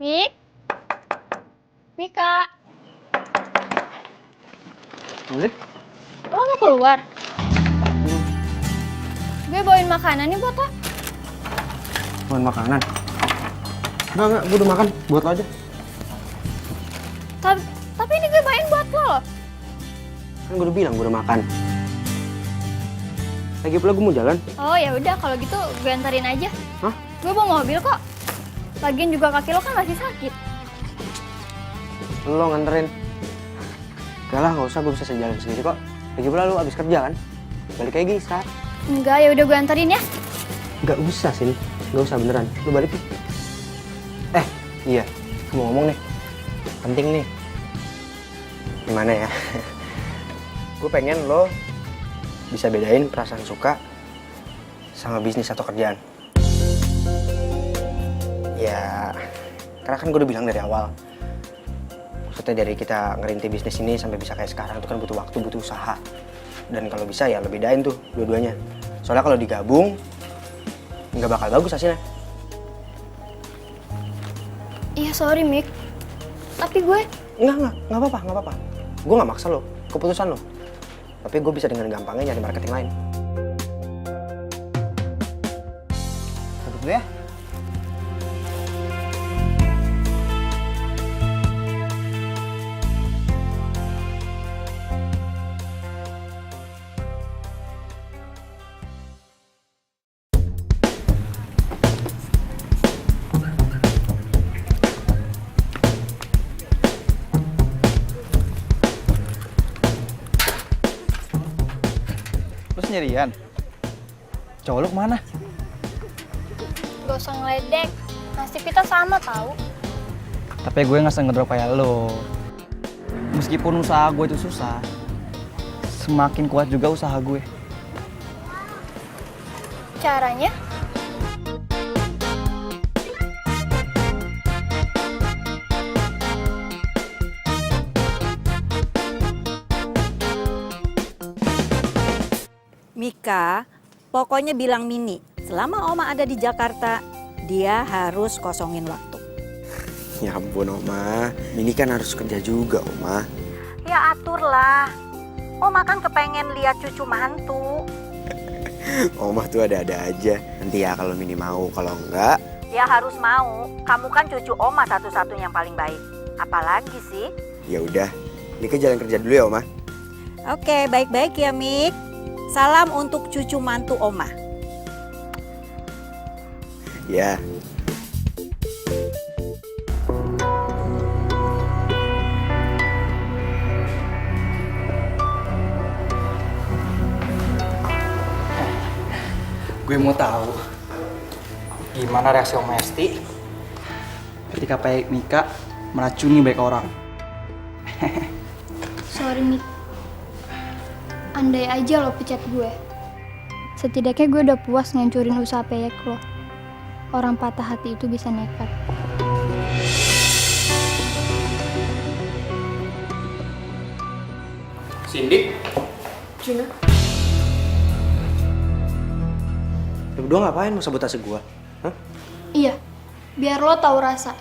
Mik? Mika? Boleh? Lo mau keluar? Gue bawain makanan nih buat lo. Buat makanan? Enggak, gue udah makan. Buat lo aja. Tapi ini gue bawain buat lo loh. Kan gue udah bilang gue udah makan. Lagi pula gue mau jalan. Oh ya udah kalau gitu gue anterin aja. Hah? Gue bawa mobil kok. Lagian juga kaki lo kan masih sakit. Lo nganterin. Gak lah, gak usah, gue bisa jalan sendiri kok. Lagi pula lo abis kerja kan? Balik lagi istirahat. Enggak, ya udah gue anterin ya. Gak usah sih, gak usah beneran. Lo balik nih. Iya, gue mau ngomong nih. Penting nih. Gimana ya? Gue pengen lo bisa bedain perasaan suka sama bisnis atau kerjaan. Ya, karena kan gue udah bilang dari awal. Maksudnya dari kita ngerintis bisnis ini sampai bisa kayak sekarang itu kan butuh waktu, butuh usaha. Dan kalau bisa ya lo bedain tuh dua-duanya. Soalnya kalau digabung, nggak bakal bagus hasilnya. Iya sorry Mik. Tapi gue... Nggak apa-apa. Gue nggak maksa lo, keputusan lo. Tapi gue bisa dengan gampangnya nyari marketing lain. Duduk dulu ya. Lu sendirian? Cowok lu kemana? Gak usah ngeledek. Nasib kita sama tahu. Tapi gue nggak ngedrop kayak lo. Meskipun usaha gue itu susah, semakin kuat juga usaha gue. Caranya? Mika, pokoknya bilang Mini, selama Oma ada di Jakarta, dia harus kosongin waktu. Ya ampun Oma, Mini kan harus kerja juga Oma. Ya aturlah, Oma kan kepengen lihat cucu mantu. Oma tuh ada-ada aja. Nanti ya kalau Mini mau, kalau enggak... Ya harus mau, kamu kan cucu Oma satu-satunya yang paling baik. Apalagi sih? Ya udah, Mika jalan kerja dulu ya Oma. Oke, baik-baik ya Mik. Salam untuk cucu mantu Oma. Ya. Gue mau tahu gimana reaksi Om Esti ketika Pak Mika meracuni baik orang. Sorry Mik. Andai aja lo pecat gue. Setidaknya gue udah puas ngancurin usaha peyek lo. Orang patah hati itu bisa nekat. Cindy? Juna? Lu berdua ngapain mau sabotase gua? Hah? Iya, biar lo tahu rasa.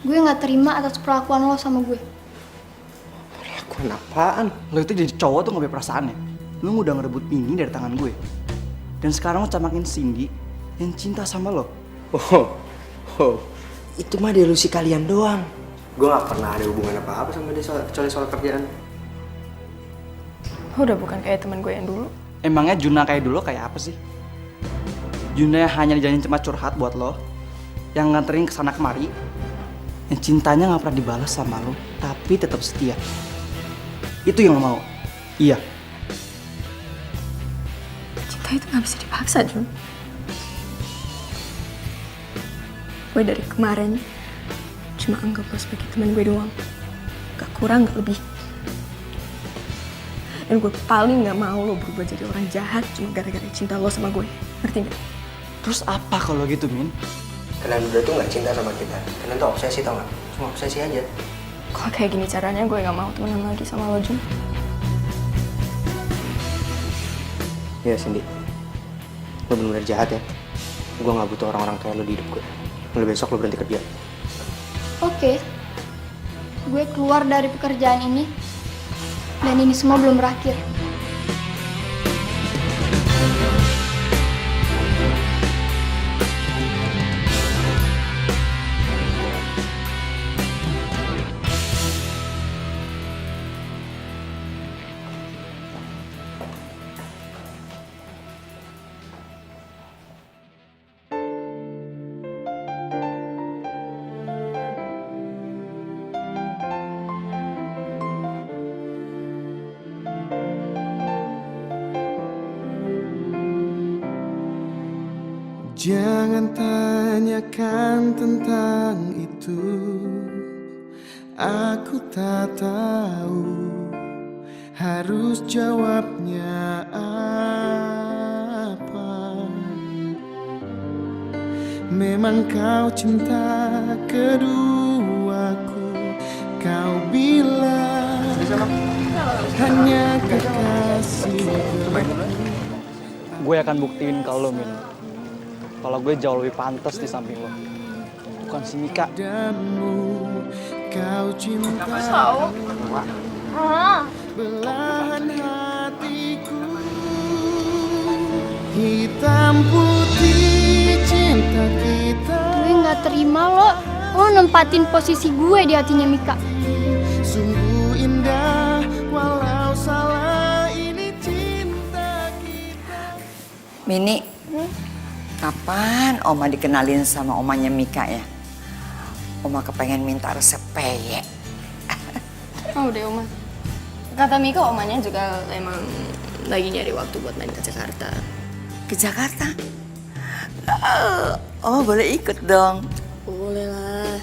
Gue nggak terima atas perlakuan lo sama gue. Perlakuan apaan? Lo itu jadi cowok tuh gak punya perasaan ya? Lo udah ngerebut Mini dari tangan gue. Dan sekarang lo camakin Cindy yang cinta sama lo. Itu mah delusi kalian doang. Gua gak pernah ada hubungan apa-apa sama dia kecuali soal kerjaan. Udah bukan kayak teman gue yang dulu. Emangnya Juna kayak dulu kayak apa sih? Juna yang hanya dijanjiin cuma curhat buat lo, yang nganterin kesana kemari, yang cintanya gak pernah dibalas sama lo, tapi tetap setia. Itu yang lo mau? Iya. Cinta itu gak bisa dipaksa, Jun. Gue dari kemarin cuma anggap lo sebagai teman gue doang. Gak kurang, gak lebih. Dan gue paling gak mau lo berubah jadi orang jahat cuma gara-gara cinta lo sama gue. Ngerti gak? Terus apa kalau gitu, Min? Kalian udah tuh gak cinta sama kita. Kalian tuh obsesi tau gak? Cuma obsesi aja. Kalau kayak gini caranya gue gak mau temenan lagi sama lo, Jun. Ya Cindy, lo bener-bener jahat ya. Gue gak butuh orang-orang kayak lo di hidup gue. Mulai besok lo berhenti kerja. Oke. Gue keluar dari pekerjaan ini Dan ini semua belum berakhir. Jangan tanyakan tentang itu, aku tak tahu harus jawabnya apa. Memang kau cinta keduaku, kau bilang hanya kekasih. Gue akan buktiin kalau Min, kalau gue jauh lebih pantas di samping lo, bukan si Mika. Kau cinta belahan hatiku, hitam putih cinta kita. Gue nggak terima lo nempatin posisi gue di hatinya Mika. Sungguh indah walau salah ini cinta kita. Mini, kapan Oma dikenalin sama omanya Mika ya? Oma kepengen minta resep peyek. Oh deh Oma. Kata Mika omanya juga emang lagi nyari waktu buat main ke Jakarta. Ke Jakarta? Oh boleh ikut dong. Boleh lah.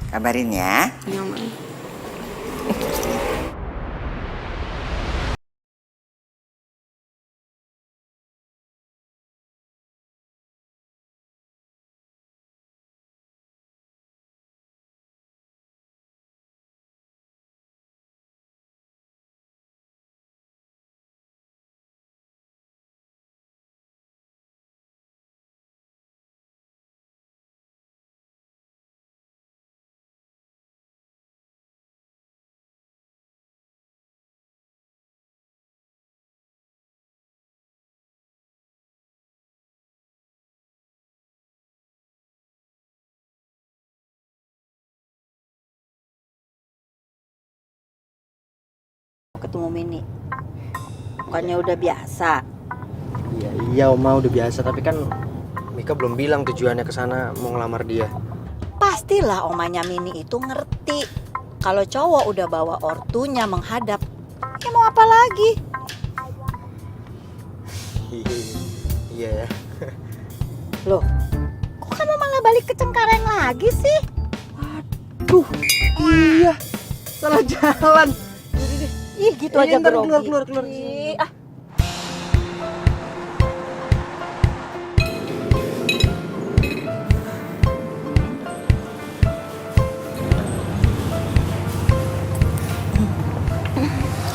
Kabarin ya. Nyaman. Ketemu Mini. Bukannya udah biasa. Iya Oma udah biasa, tapi kan Mika belum bilang tujuannya ke sana mau ngelamar dia. Pastilah omanya Mini itu ngerti. Kalau cowok udah bawa ortunya menghadap, ya mau apa lagi? Iya ya. Loh, kok kamu malah balik ke Cengkareng lagi sih? Duh, iya. Salah jalan. Ih, gitu aja ntar grogi. keluar. Ih, ah.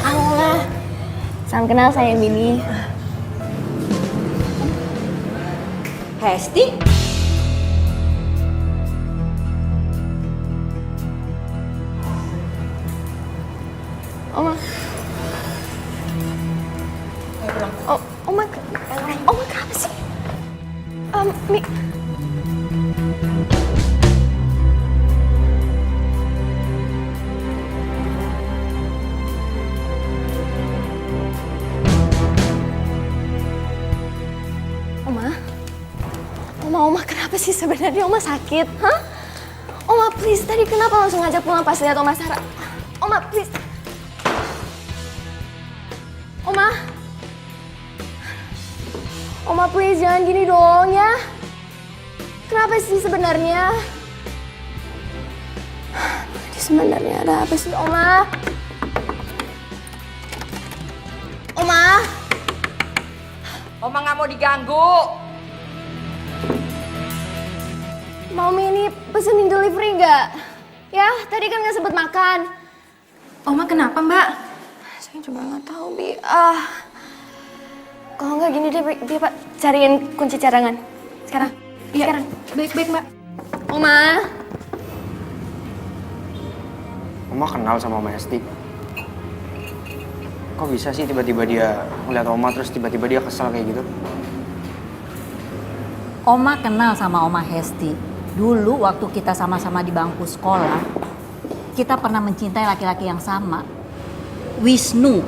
Halo. Salam kenal, saya Mini. Hesti? Oma. Oh, Oma. Oma kenapa sih? Mi. Oma kenapa sih sebenarnya Oma sakit? Hah? Oma please, tadi kenapa langsung ngajak pulang pas lihat Oma Sarah? Oma please. Oma please jangan gini dong ya. Kenapa sih sebenarnya? Ini sebenarnya ada apa sih Oma? Oma nggak mau diganggu. Mau Mini pesenin delivery nggak? Ya, tadi kan nggak sempet makan. Oma kenapa Mbak? Saya juga nggak tahu, Bi. Kalau nggak gini deh, Bi, Pak, cariin kunci cadangan. Sekarang. Iya, Sekarang. baik-baik Mbak. Oma. Oma kenal sama Oma Hesti? kok bisa sih tiba-tiba dia ngeliat Oma terus tiba-tiba dia kesel kayak gitu? Oma kenal sama Oma Hesti. Dulu waktu kita sama-sama di bangku sekolah, kita pernah mencintai laki-laki yang sama, Wisnu.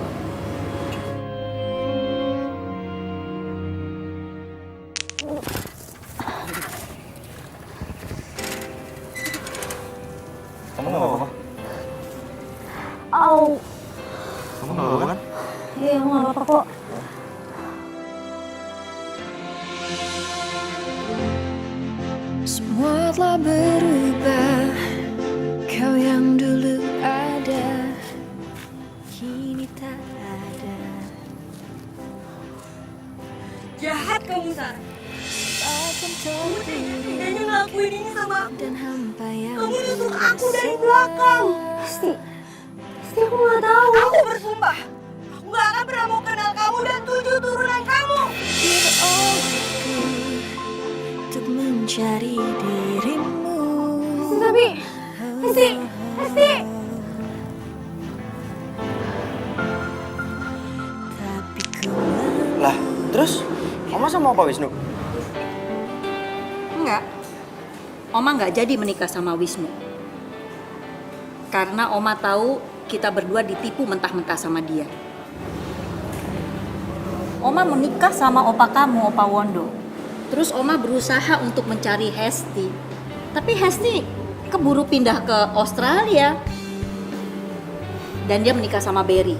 Kamu nggak apa-apa? Au. Kamu nggak apa-apa kan? Iya, aku nggak apa-apa kok. Semua telah berubah, kau yang dulu ada, kini tak ada. Jahat kamu, Sar. Akan Kayaknya ngelakuin ini sama aku. dan hampa yang Kamu nusuk aku dari belakang. Pasti aku nggak tahu. Aku bersumpah, aku gak akan pernah mau kenal kamu dan 7 turunan kamu. berobatku untuk mencari dirimu. Tapi, Hesti. Tapi ku Lah, terus Oma sama Opa Wisnu? Enggak. Oma nggak jadi menikah sama Wisnu. Karena Oma tahu kita berdua ditipu mentah-mentah sama dia. Oma menikah sama opa kamu, Opa Wondo. Terus Oma berusaha untuk mencari Hesti. Tapi Hesti keburu pindah ke Australia. Dan dia menikah sama Berry.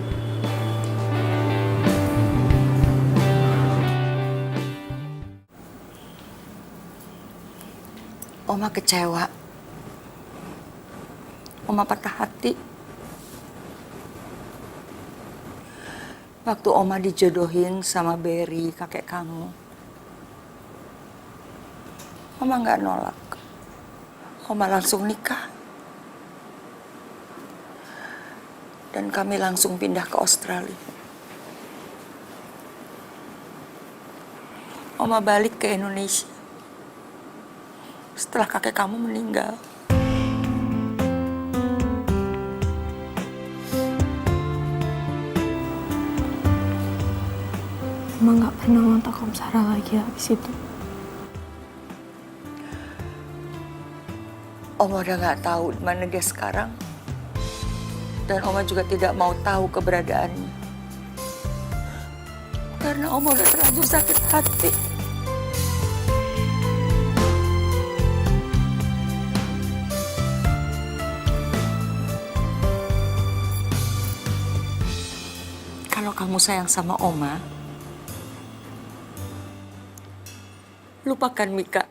Oma kecewa. Oma patah hati. Waktu Oma dijodohin sama Berry, kakek kamu. Oma nggak nolak. Oma langsung nikah. Dan kami langsung pindah ke Australia. Oma balik ke Indonesia setelah kakek kamu meninggal. Emang nggak pernah ngontak Om Sarah lagi habis itu. Oma udah nggak tahu di mana dia sekarang. Dan Oma juga tidak mau tahu keberadaannya. Karena Oma udah terlanjur sakit hati. Kalau kamu sayang sama Oma, lupakan Mika.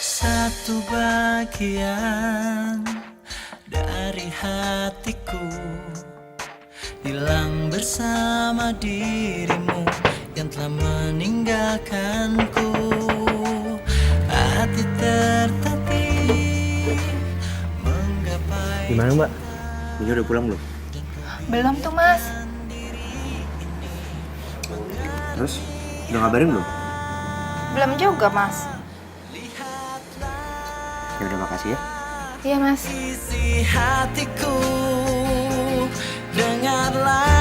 Satu bagian dari hatiku hilang bersama dirimu yang telah meninggalkanku. Hati tertatih menggapai. Gimana Mbak? Mia udah pulang belum? Belum tuh, Mas. Terus udah ngabarin belum? Belum juga, Mas. Ya udah, makasih ya. Iya, Mas. Isi hatiku, dengarlah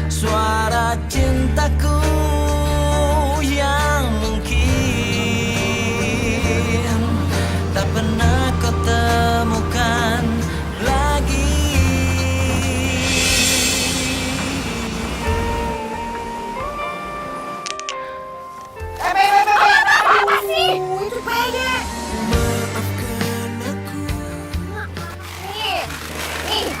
suara cintaku yang mungkin tak pernah kau temukan lagi. Apa sih? Itu payah. Nih.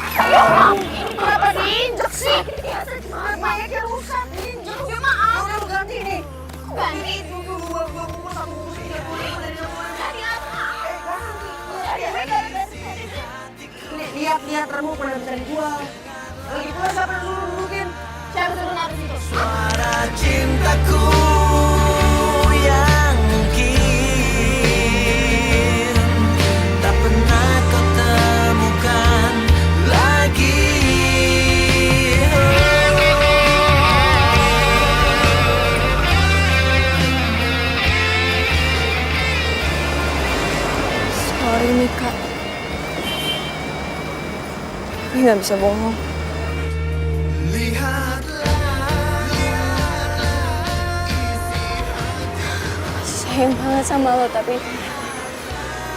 Ini kenapa diinjek sih? Biasa cuma mayatnya rusak. Diinjek. Ya maaf. Udah lu ganti nih. Ganti. Gua satu bungkus 30.000 dari Jamuan. Ganti apa? Lihat remuk pada bisa dijual. Lagi pula siapa yang suruh dudukin? Siapa suruh naruh situ? Suara cintaku yang mungkin tak pernah kau temukan sorry Mika. Gue nggak bisa bohong. Sayang banget sama lo, tapi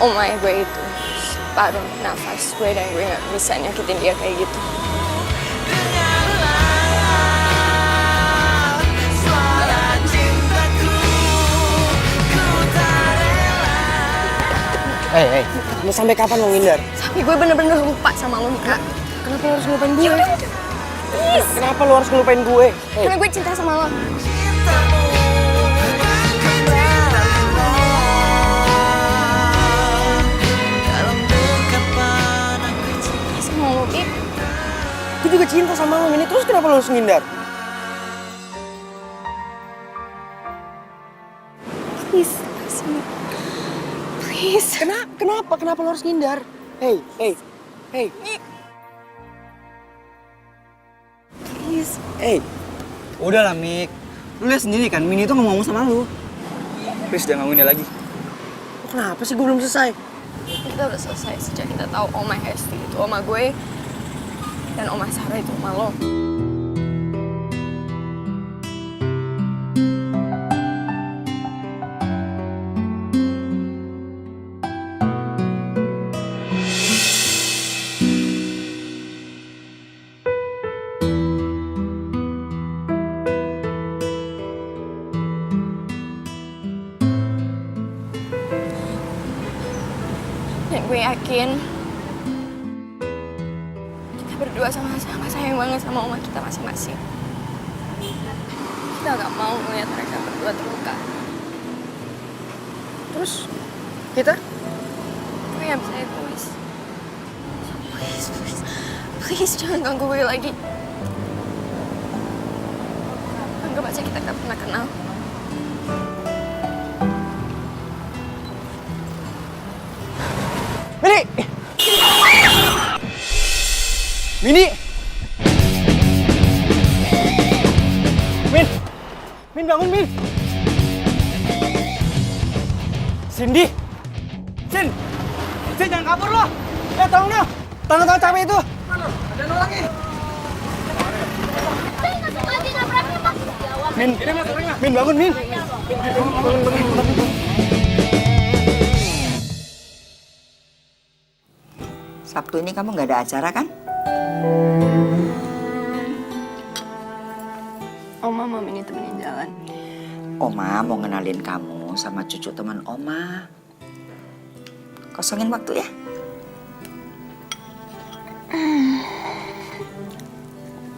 oh my gue itu separuh nafas gue dan gue nggak bisa nyakitin dia kayak gitu. Hei, mau sampai kapan lo ngindar? Tapi gue bener-bener lupa sama lo, Mika. Kenapa lo harus ngelupain gue? Please. Kenapa lo harus ngelupain gue? Hey. Karena gue cinta sama lo. Sama lo, Bib. Gue juga cinta sama lo, Mini. Terus kenapa lo harus ngindar? Please, please. Kenapa? Kenapa lo harus ngindar? Hey. Please. Hey. Udah lah, Mik. Lu lihat sendiri kan, Mini itu ngomong sama lu. Please jangan ngomongin dia lagi. Kenapa sih gue belum selesai? Kita udah selesai sejak kita tahu Oma Hesti itu Oma gue dan Oma Sarah itu Oma lo. Dan gue yakin kita berdua sama-sama sayang banget sama oma kita masing-masing. Kita gak mau melihat mereka berdua terluka. Terus kita? Gue gak bisa egois. So, please jangan ganggu gue lagi. Anggap aja kita gak pernah kenal. Mini! Min bangun, Min! Cindy! Sin jangan kabur lo! Tolong dong! Tangan capek itu! Ada nol lagi! Min bangun, Min! Bangun. Sabtu ini kamu nggak ada acara kan? Oma mau Mini temenin jalan. Oma mau ngenalin kamu sama cucu teman Oma. Kosongin waktu ya.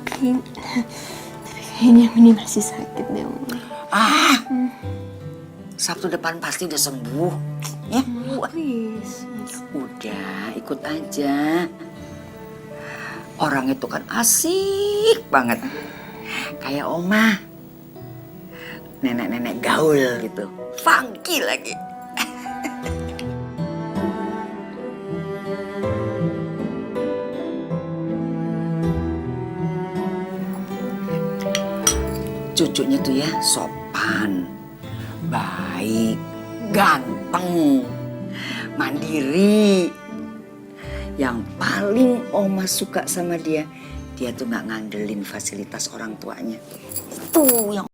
Kayaknya Mini masih sakit deh, Oma. Sabtu depan pasti udah sembuh. Ya, Please. udah ikut aja. Orang itu kan asik banget. Kayak Oma. Nenek-nenek gaul gitu. Funky lagi. Cucunya tuh ya sopan, baik, ganteng, mandiri. Yang paling Oma suka sama dia tuh nggak ngandelin fasilitas orang tuanya. Itu yang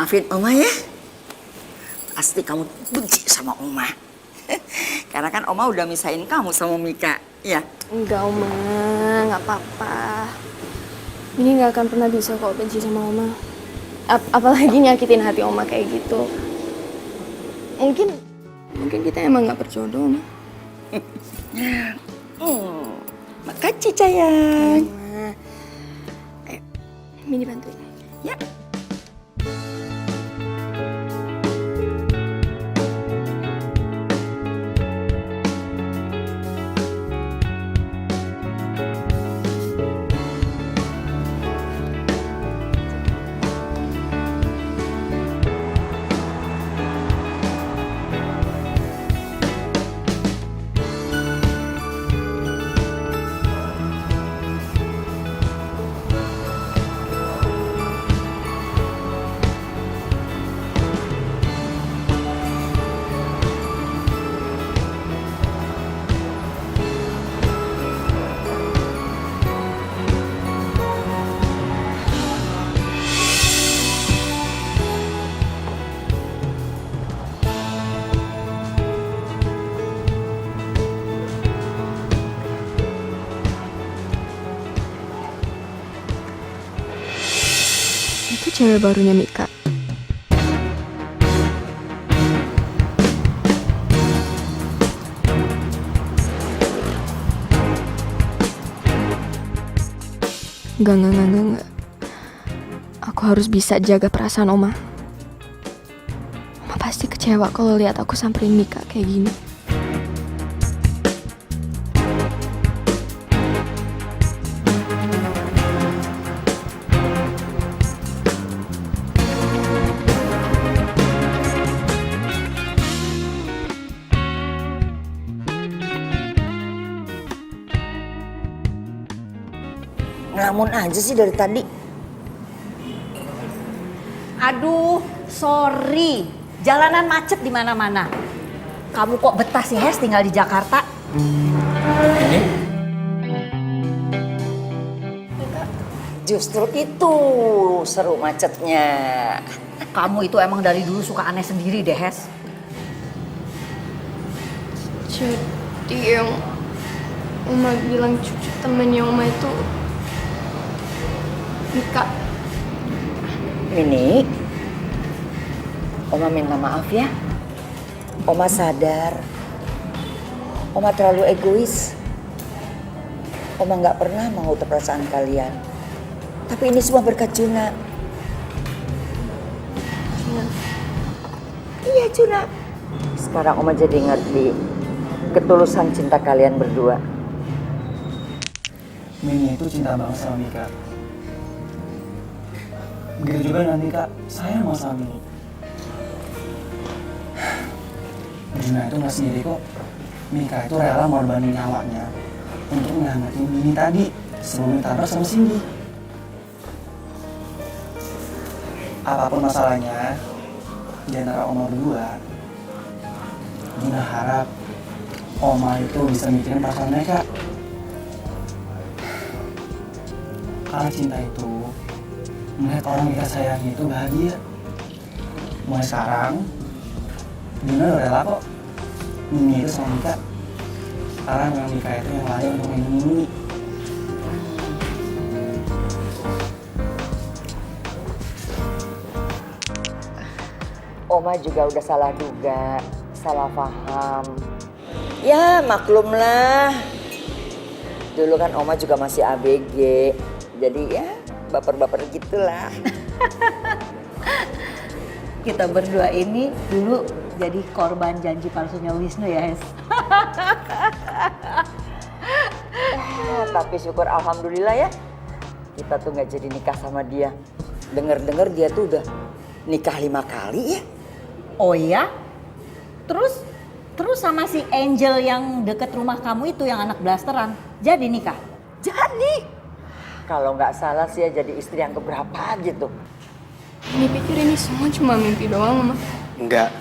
maafin Oma ya. Pasti kamu benci sama Oma. Karena kan Oma udah misahin kamu sama Mika, ya? Enggak, Oma. Nggak apa-apa. Ini nggak akan pernah bisa kok benci sama Oma. Apalagi nyakitin hati Oma kayak gitu. Mungkin kita emang nggak berjodoh, Oma. Makasih, sayang. Ayo, Mini bantuin. Ya. Itu cewek barunya Mika. Enggak. Aku harus bisa jaga perasaan Oma. Oma pasti kecewa kalau lihat aku samperin Mika kayak gini. Ngelamun aja sih dari tadi. Aduh, sorry. Jalanan macet di mana-mana. Kamu kok betah sih, Hes, tinggal di Jakarta? Justru itu seru macetnya. Kamu itu emang dari dulu suka aneh sendiri deh, Hes. Jadi yang Oma bilang cucu temennya Oma itu Mika. Mini, Oma minta maaf ya. Oma sadar, Oma terlalu egois. Oma nggak pernah mau perasaan kalian. Tapi ini semua berkat Juna. Iya, Juna. Sekarang Oma jadi ngerti ketulusan cinta kalian berdua. Mini itu cinta banget sama Mika. Begitu juga nanti Kak, saya mau sama Mini. Juna itu nggak sendiri kok. Mika itu rela ngorbanin nyawanya untuk nyelamatin Mini tadi sebelum ditabrak sama Cindy. Apapun masalahnya di antara Oma berdua, Juna harap Oma itu bisa mikirin perasaan mereka. Karena cinta itu melihat orang kita sayangi itu bahagia. Mulai sekarang, Juna udah rela kok Mini itu sama Mika. Karena memang Mika itu yang layak untuk melindungi Mini. Oma juga udah salah duga, salah paham. Ya maklumlah. Dulu kan Oma juga masih ABG. Jadi ya baper-baper gitulah. Kita berdua ini dulu jadi korban janji palsunya Wisnu ya, Hes. Tapi syukur alhamdulillah ya. Kita tuh gak jadi nikah sama dia. Dengar-dengar dia tuh udah nikah 5 kali ya. Oh iya? Terus sama si Angel yang deket rumah kamu itu yang anak blasteran, jadi nikah? Jadi. Kalau nggak salah sih ya jadi istri yang keberapa gitu. Ini pikir ini semua cuma mimpi doang, Mama. Enggak.